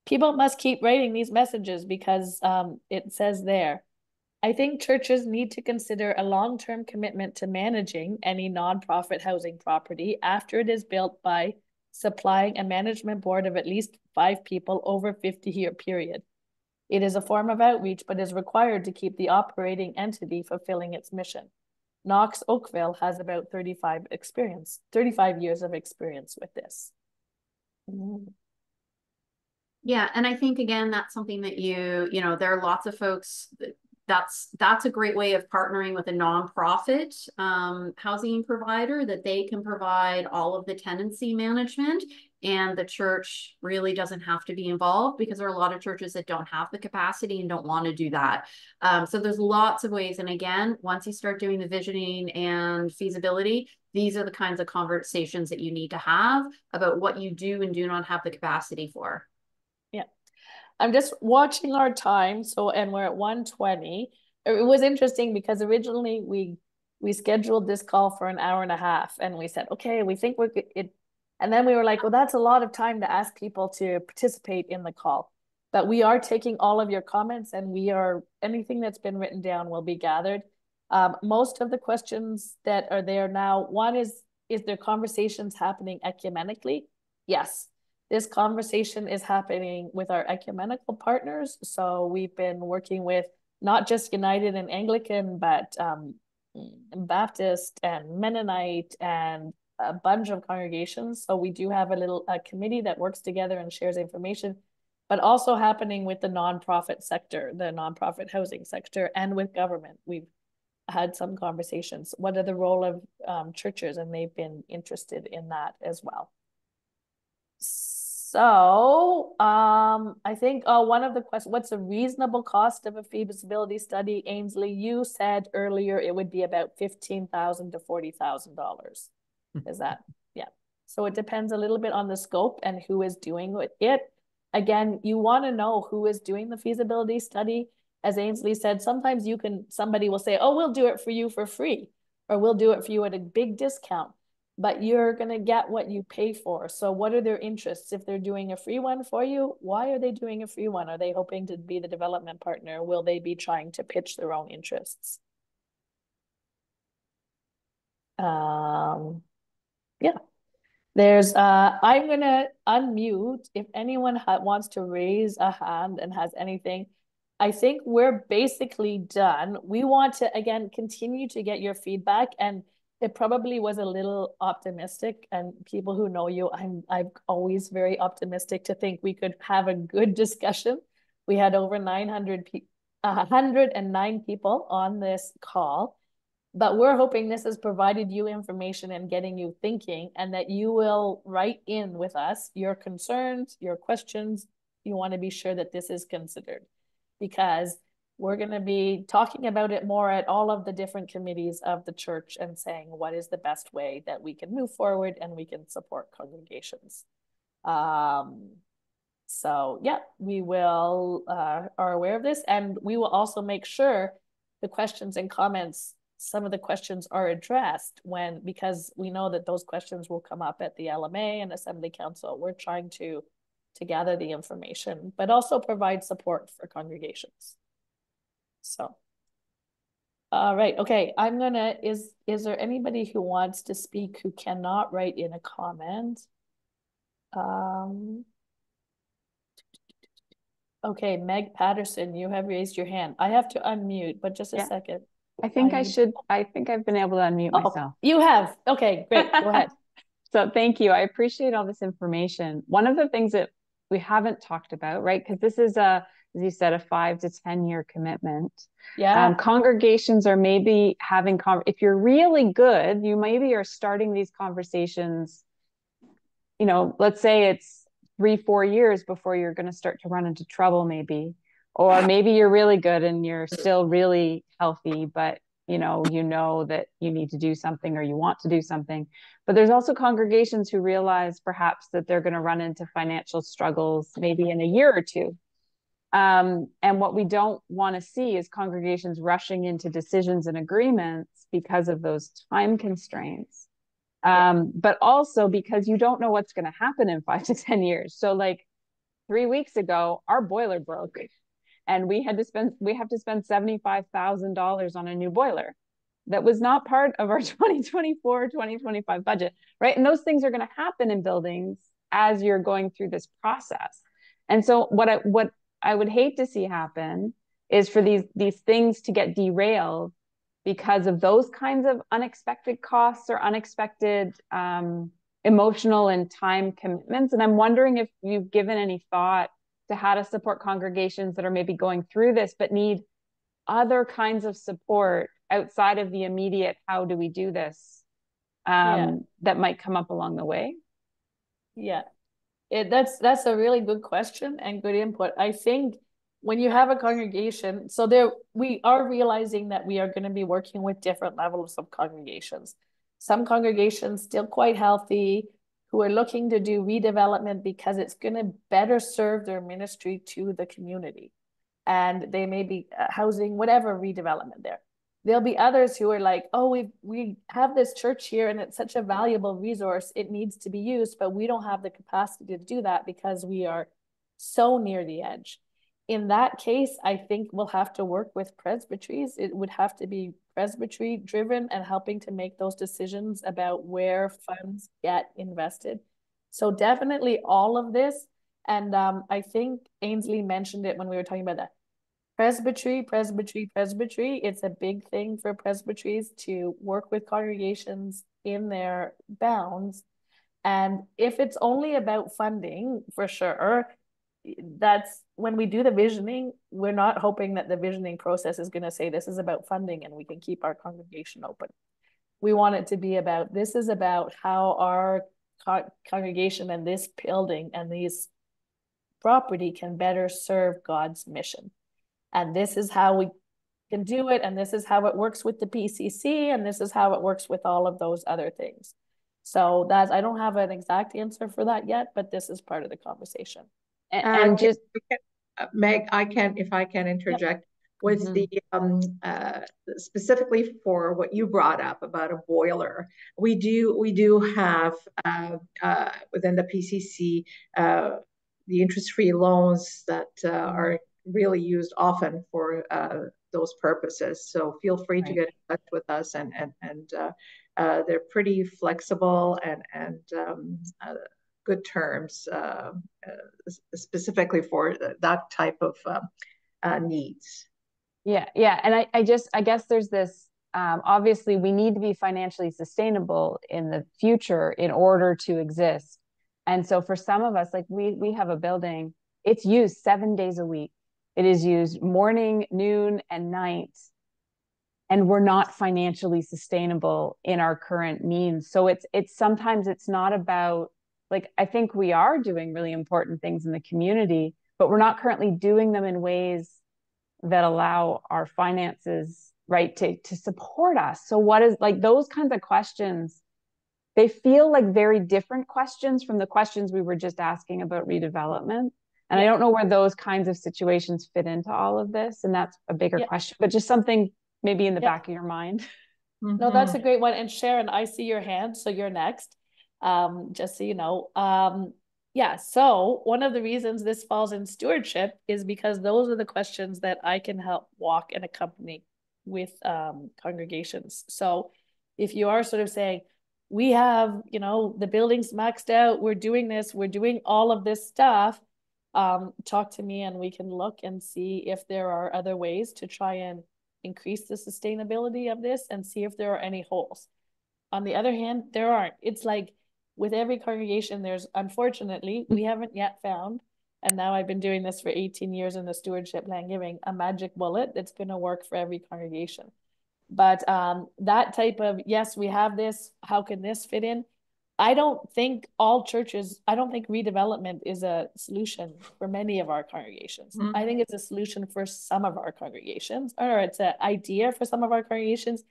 People must keep writing these messages because it says there, I think churches need to consider a long-term commitment to managing any nonprofit housing property after it is built by supplying a management board of at least 5 people over a 50-year period. It is a form of outreach, but is required to keep the operating entity fulfilling its mission. Knox Oakville has about 35 years of experience with this. Yeah, and I think again that's something that there are lots of folks that's a great way of partnering with a nonprofit housing provider, that they can provide all of the tenancy management and the church really doesn't have to be involved, because there are a lot of churches that don't have the capacity and don't want to do that. So there's lots of ways. And again, once you start doing the visioning and feasibility, these are the kinds of conversations that you need to have about what you do and do not have the capacity for. Yeah. I'm just watching our time. So, and we're at 1:20. It was interesting because originally we scheduled this call for an hour and a half, and we said, okay, we think we're it, and then we were like, well, that's a lot of time to ask people to participate in the call. But we are taking all of your comments, and anything that's been written down will be gathered. Most of the questions that are there now, one is there conversations happening ecumenically? Yes. This conversation is happening with our ecumenical partners. So we've been working with not just United and Anglican, but Baptist and Mennonite and a bunch of congregations. So we do have a committee that works together and shares information, but also happening with the nonprofit sector, the nonprofit housing sector, and with government. We've had some conversations. What are the role of churches? And they've been interested in that as well. So I think one of the questions, what's a reasonable cost of a feasibility study? Ainsley, you said earlier it would be about $15,000 to $40,000. Is that, yeah. So it depends a little bit on the scope and who is doing it. Again, you want to know who is doing the feasibility study. As Ainsley said, sometimes somebody will say, oh, we'll do it for you for free, or we'll do it for you at a big discount. But you're going to get what you pay for. So what are their interests? If they're doing a free one for you, why are they doing a free one? Are they hoping to be the development partner? Will they be trying to pitch their own interests? Yeah. I'm going to unmute if anyone wants to raise a hand and has anything. I think we're basically done. We want to, again, continue to get your feedback, and it probably was a little optimistic, and people who know you, I'm always very optimistic to think we could have a good discussion. We had over 109 people on this call, but we're hoping this has provided you information and getting you thinking, and that you will write in with us your concerns, your questions. You want to be sure that this is considered, because we're going to be talking about it more at all of the different committees of the church and saying what is the best way that we can move forward and we can support congregations. So yeah, we will are aware of this, and we will also make sure the questions and comments, some of the questions are addressed because we know that those questions will come up at the LMA and Assembly Council. We're trying to gather the information, but also provide support for congregations. So, all right, okay. Is there anybody who wants to speak who cannot write in a comment? Okay, Meg Patterson, you have raised your hand. I have to unmute, but just a Yeah, second. I think I I need. should. I think I've been able to unmute Oh, myself. you have. Okay, great. Go ahead. So thank you. I appreciate all this information. One of the things that we haven't talked about, right? Because this is as you said, a 5 to 10 year commitment. Yeah, Congregations are maybe having, if you're really good, you maybe are starting these conversations, let's say it's 3, 4 years before you're going to start to run into trouble, maybe. Or maybe you're really good and you're still really healthy, but you know that you need to do something or you want to do something. But there's also congregations who realize perhaps that they're going to run into financial struggles maybe in a year or two. And what we don't want to see is congregations rushing into decisions and agreements because of those time constraints. yeah, But also because you don't know what's going to happen in 5 to 10 years. So, like 3 weeks ago, our boiler broke, and we have to spend $75,000 on a new boiler. That was not part of our 2024-2025 budget, right? And those things are going to happen in buildings as you're going through this process. And so, what I would hate to see happen is for these things to get derailed because of those kinds of unexpected costs or unexpected emotional and time commitments. And I'm wondering if you've given any thought to how to support congregations that are maybe going through this but need other kinds of support outside of the immediate how do we do this yeah, that might come up along the way. yeah. That's a really good question and good input. I think when you have a congregation, so there we are realizing that we are going to be working with different levels of congregations. Some congregations still quite healthy who are looking to do redevelopment because it's going to better serve their ministry to the community. And they may be housing whatever redevelopment there. There'll be others who are like, oh, we have this church here and it's such a valuable resource. It needs to be used, but we don't have the capacity to do that because we are so near the edge. In that case, I think we'll have to work with presbyteries. It would have to be presbytery driven and helping to make those decisions about where funds get invested. So definitely all of this. And I think Ainsley mentioned it when we were talking about that presbytery. It's a big thing for presbyteries to work with congregations in their bounds. And if it's only about funding, for sure, that's when we do the visioning, we're not hoping that the visioning process is going to say this is about funding and we can keep our congregation open. We want it to be about this is about how our congregation and this building and these property can better serve God's mission. And this is how we can do it. And this is how it works with the PCC. And this is how it works with all of those other things. So that's, I don't have an exact answer for that yet, but this is part of the conversation. And just Meg, if I can Yep. interject with Mhm. the specifically for what you brought up about a boiler, we do have within the PCC the interest-free loans that are really used often for those purposes. So feel free to Right. get in touch with us, and they're pretty flexible and good terms, specifically for that type of needs. Yeah. And I guess there's this, obviously we need to be financially sustainable in the future in order to exist. And so for some of us, like we have a building, it's used 7 days a week. It is used morning, noon, and night. And we're not financially sustainable in our current means. So it's sometimes it's not about, like, I think we are doing really important things in the community, but we're not currently doing them in ways that allow our finances, right, to support us. So what is, like, those kinds of questions, they feel like very different questions from the questions we were just asking about redevelopment. And I Yeah. don't know where those kinds of situations fit into all of this. And that's a bigger Yeah. question, but just something maybe in the Yeah. back of your mind. No, that's a great one. And Sharon, I see your hand, so you're next. Just so you know. Yeah, so one of the reasons this falls in stewardship is because those are the questions that I can help walk and accompany with congregations. So if you are sort of saying, we have, the building's maxed out, we're doing this, we're doing all of this stuff, talk to me and we can look and see if there are other ways to try and increase the sustainability of this and see if there are any holes. On the other hand, there aren't. It's like with every congregation, there's, unfortunately, we haven't yet found, and now I've been doing this for 18 years in the stewardship land giving, a magic bullet that's going to work for every congregation. But that type of, yes, we have this, how can this fit in? I don't think all churches, I don't think redevelopment is a solution for many of our congregations. Mm-hmm. I think it's a solution for some of our congregations, or it's an idea for some of our congregations.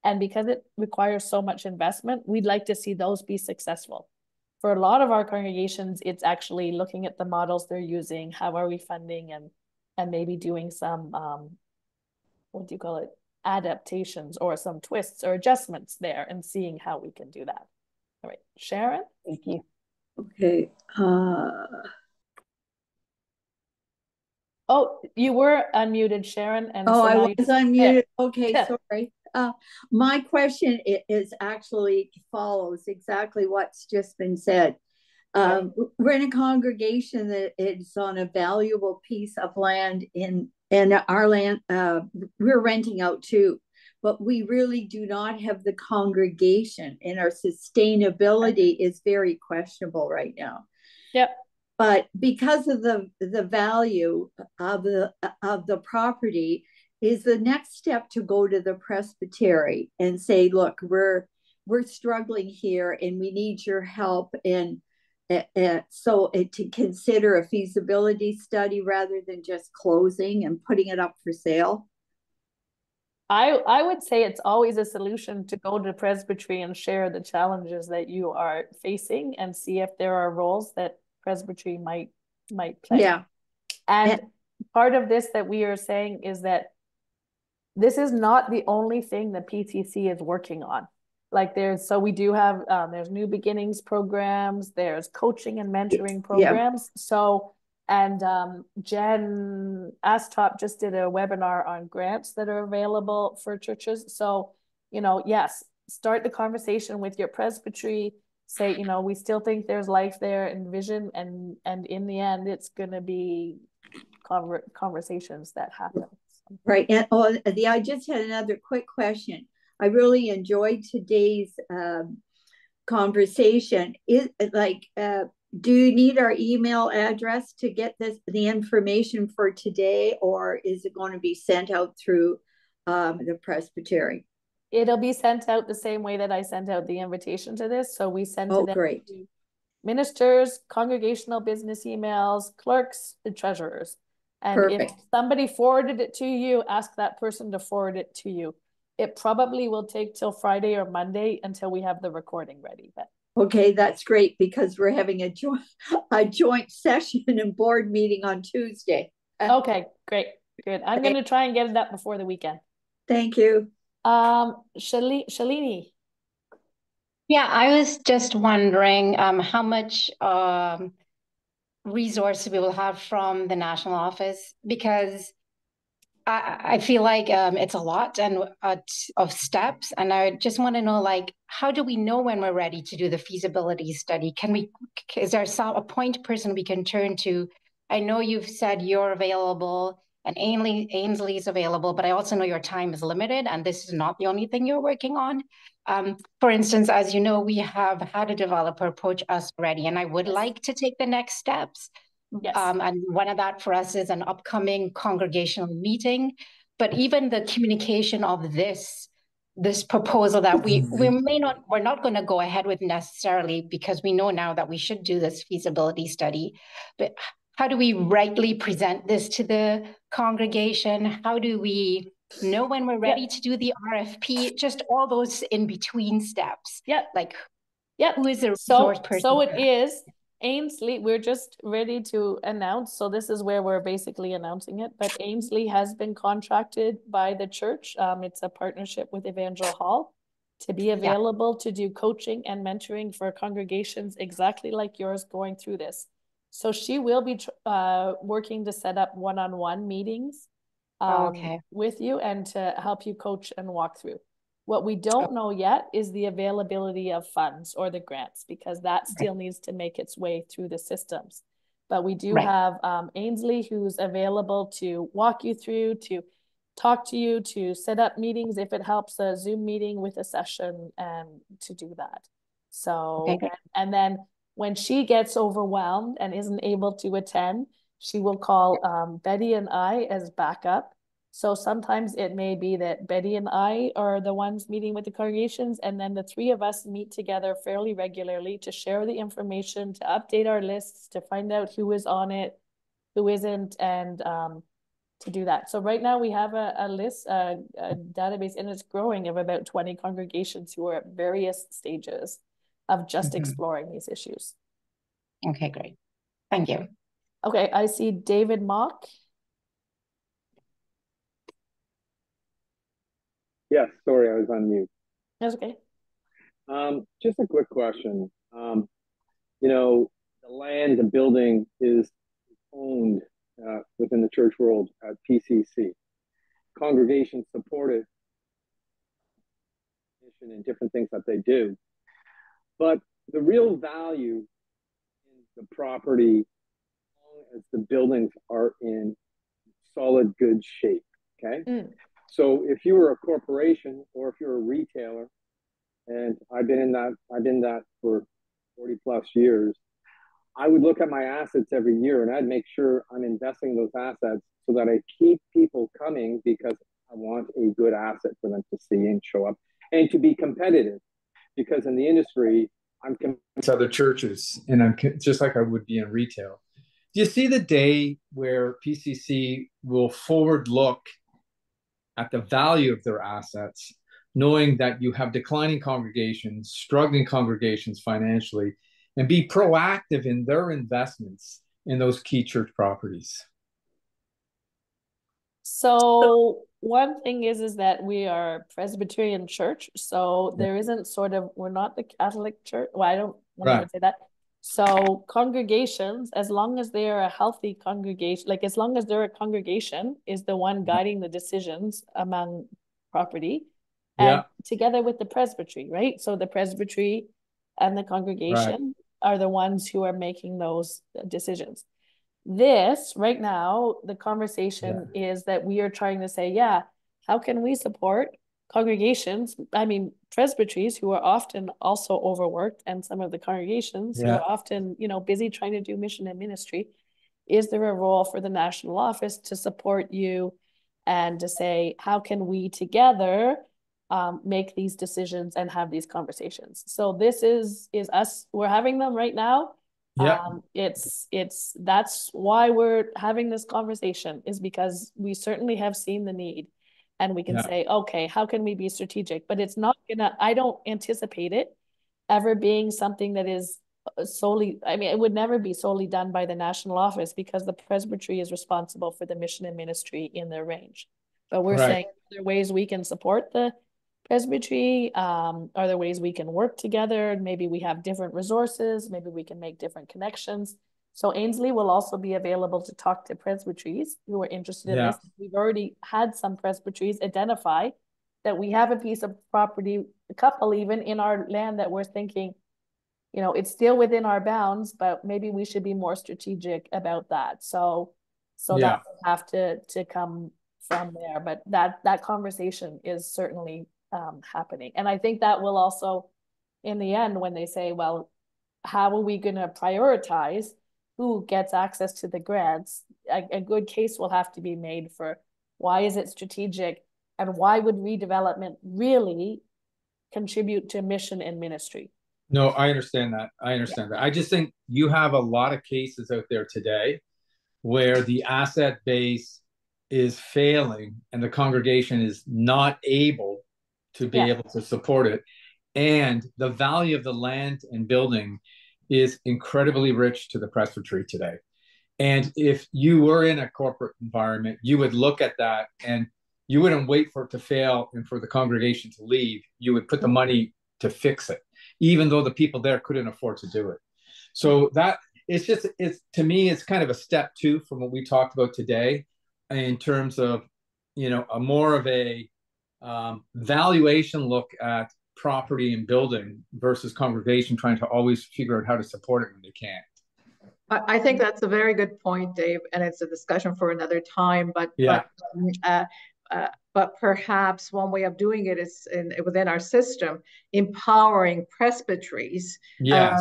And because it requires so much investment, we'd like to see those be successful. For a lot of our congregations, it's actually looking at the models they're using, how are we funding, and maybe doing some, what do you call it, adaptations or some twists or adjustments there and seeing how we can do that. All right, Sharon? Thank you. Okay. Oh, you were unmuted, Sharon. And Oh, so I now was unmuted. Okay, Yeah. sorry. My question is actually follows exactly what's just been said. We're in a congregation that is on a valuable piece of land in our land. We're renting out too, but we really do not have the congregation, and our sustainability is very questionable right now. Yep. But because of the value of the property, is the next step to go to the presbytery and say, look, we're struggling here and we need your help, and to consider a feasibility study rather than just closing and putting it up for sale. I would say it's always a solution to go to presbytery and share the challenges that you are facing and see if there are roles that presbytery might play. Yeah. And part of this that we are saying is that this is not the only thing that PTC is working on. Like we do have, there's new beginnings programs, there's coaching and mentoring programs. Yeah. So, and Jen Astop just did a webinar on grants that are available for churches. So, yes, start the conversation with your presbytery, say, we still think there's life there and vision, and in the end, it's going to be conversations that happen. Right. And I just had another quick question. I really enjoyed today's conversation. Do you need our email address to get the information for today, or is it going to be sent out through the presbytery? It'll be sent out the same way that I sent out the invitation to this. So we sent it great. to ministers, congregational business emails, clerks, and treasurers. And Perfect. If somebody forwarded it to you, ask that person to forward it to you. It probably will take till Friday or Monday until we have the recording ready. But okay, that's great, because we're having a joint session and board meeting on Tuesday. Okay, great, good. I'm going to try and get it up before the weekend. Thank you. Shalini. Yeah, I was just wondering how much resource we will have from the national office, because I feel like it's a lot and of steps, and I just want to know, like, how do we know when we're ready to do the feasibility study? Is there a point person we can turn to? I know you've said you're available and Ainsley is available, but I also know your time is limited and this is not the only thing you're working on. For instance, as you know, we have had a developer approach us already, and I would like to take the next steps. Yes. And one of that for us is an upcoming congregational meeting. But even the communication of this proposal that we're not going to go ahead with necessarily, because we know now that we should do this feasibility study. But how do we rightly present this to the congregation? How do we know when we're ready to do the RFP? Just all those in between steps. Yeah. Like, who is the resource person? So it is. Ainsley, we're just ready to announce. So this is where we're basically announcing it. But Ainsley has been contracted by the church. It's a partnership with Evangel Hall to be available to do coaching and mentoring for congregations exactly like yours going through this. So she will be working to set up one-on-one meetings with you and to help you coach and walk through. What we don't know yet is the availability of funds or the grants, because that still needs to make its way through the systems. But we do Right. have Ainsley, who's available to walk you through, to talk to you, to set up meetings if it helps, a Zoom meeting with a session, and to do that. So, Okay. and then when she gets overwhelmed and isn't able to attend, she will call Betty and I as backup. So sometimes it may be that Betty and I are the ones meeting with the congregations, and then the three of us meet together fairly regularly to share the information, to update our lists, to find out who is on it, who isn't, and to do that. So right now we have a list, a database, and it's growing, of about 20 congregations who are at various stages of just exploring these issues. Okay, great. Thank you. Okay, I see David Mock. Yes, sorry, I was on mute. That's okay. Just a quick question. You know, the land, the building is owned within the church world at PCC. Congregations support it and different things that they do. But the real value in the property, as long as the buildings are in solid, good shape. Okay. So if you were a corporation or if you're a retailer, and I've been that for 40 plus years, I would look at my assets every year and I'd make sure I'm investing those assets so that I keep people coming, because I want a good asset for them to see and show up and to be competitive. Because in the industry, I'm competing with other churches, and I'm just like I would be in retail. Do you see the day where PCC will forward look at the value of their assets, knowing that you have declining congregations, struggling congregations financially, and be proactive in their investments in those key church properties? So one thing is that we are Presbyterian church, so there isn't we're not the Catholic church. Well, I don't want to even say that. So congregations, as long as they are a healthy congregation, like as long as they're a congregation, is the one guiding the decisions among property, and together with the presbytery, right? So the presbytery and the congregation are the ones who are making those decisions. This right now, the conversation is that we are trying to say, how can we support congregations? I mean, presbyteries who are often also overworked, and some of the congregations who are often, busy trying to do mission and ministry. Is there a role for the national office to support you and to say, how can we together make these decisions and have these conversations? So this is us. We're having them right now. That's why we're having this conversation, is because we certainly have seen the need, and we can say, okay, how can we be strategic? But it's not I don't anticipate it ever being something that is solely, it would never be solely done by the national office, because the presbytery is responsible for the mission and ministry in their range. But we're saying, are there ways we can support the presbytery? Are there ways we can work together? Maybe we have different resources. Maybe we can make different connections. So Ainsley will also be available to talk to presbyteries who are interested in this. We've already had some presbyteries identify that we have a piece of property, a couple even, in our land that we're thinking, it's still within our bounds, but maybe we should be more strategic about that. So that will have to come from there. But that conversation is certainly happening. And I think that will also, in the end, when they say, well, how are we going to prioritize who gets access to the grants, a good case will have to be made for why is it strategic, and why would redevelopment really contribute to mission and ministry? No, I understand that. I just think you have a lot of cases out there today where the asset base is failing and the congregation is not able to be able to support it. And the value of the land and building is incredibly rich to the presbytery today. And if you were in a corporate environment, you would look at that and you wouldn't wait for it to fail and for the congregation to leave. You would put the money to fix it, even though the people there couldn't afford to do it. So that it's to me, it's kind of a step two from what we talked about today, in terms of, a more of a valuation look at property and building versus congregation trying to always figure out how to support it when they can't. I think that's a very good point, Dave, and it's a discussion for another time. Yeah. But perhaps one way of doing it is within our system, empowering presbyteries Yes.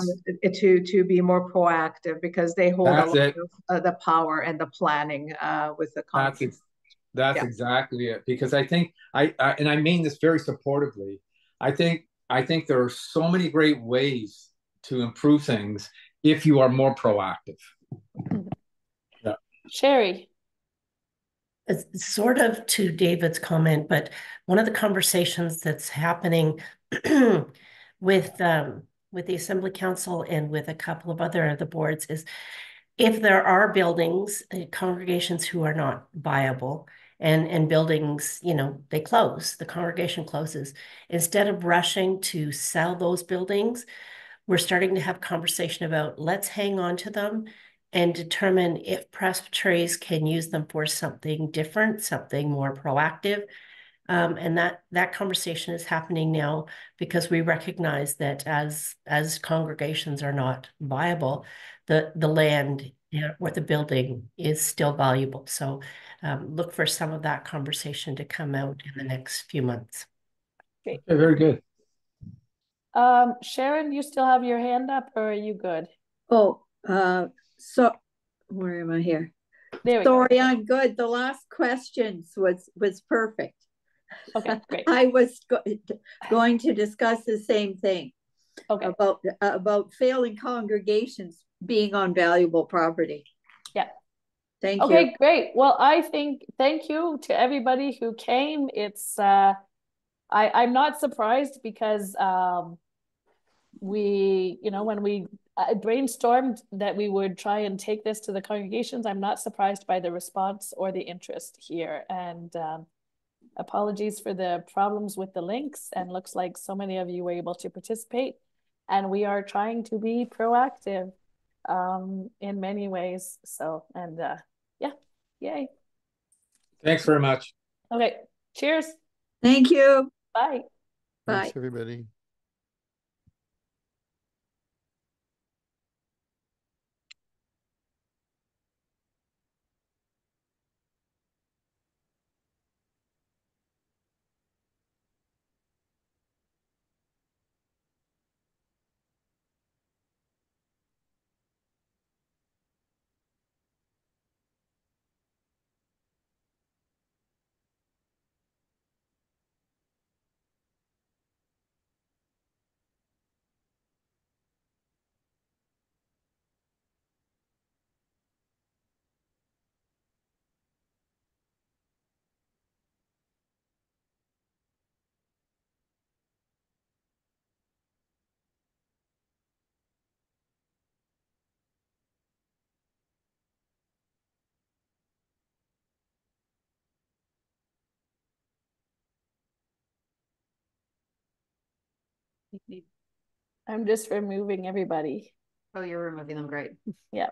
to be more proactive, because they hold a That's lot it. of the power and the planning with the congregation. That's Yeah. exactly it. Because I think and I mean this very supportively. I think there are so many great ways to improve things if you are more proactive. Yeah. Sherry. It's sort of to David's comment, but one of the conversations that's happening with the Assembly Council and with a couple of other of the boards is, if there are buildings, congregations who are not viable, and buildings, they close, the congregation closes, instead of rushing to sell those buildings, we're starting to have conversation about, let's hang on to them and determine if presbyteries can use them for something different, something more proactive. And that conversation is happening now, because we recognize that as congregations are not viable, the land or the building is still valuable. So look for some of that conversation to come out in the next few months. Okay, very good. Sharon, you still have your hand up, or are you good? Oh, so where am I here? There we Sorry, go. I'm good. The last questions was perfect. Okay, great. I was going to discuss the same thing. Okay. About failing congregations being on valuable property. Yeah. Thank you. Okay, great. Well, thank you to everybody who came. It's I'm not surprised, because we, when we brainstormed that we would try and take this to the congregations, I'm not surprised by the response or the interest here. And apologies for the problems with the links, and looks like so many of you were able to participate, and we are trying to be proactive in many ways. So, and yeah, yay. Thanks very much. Okay, cheers. Thank you. Bye. Thanks, Bye. everybody. I'm just removing everybody. Oh, you're removing them. Great. Yeah.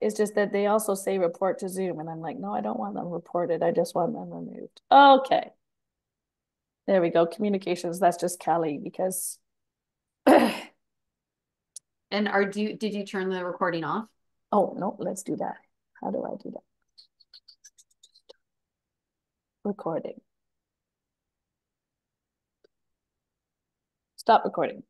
It's just that they also say report to Zoom, and I'm like, no, I don't want them reported. I just want them removed. Okay. There we go. Communications. That's just Kelly, because And did you turn the recording off? oh no, let's do that. How do I do that? Recording. Stop recording.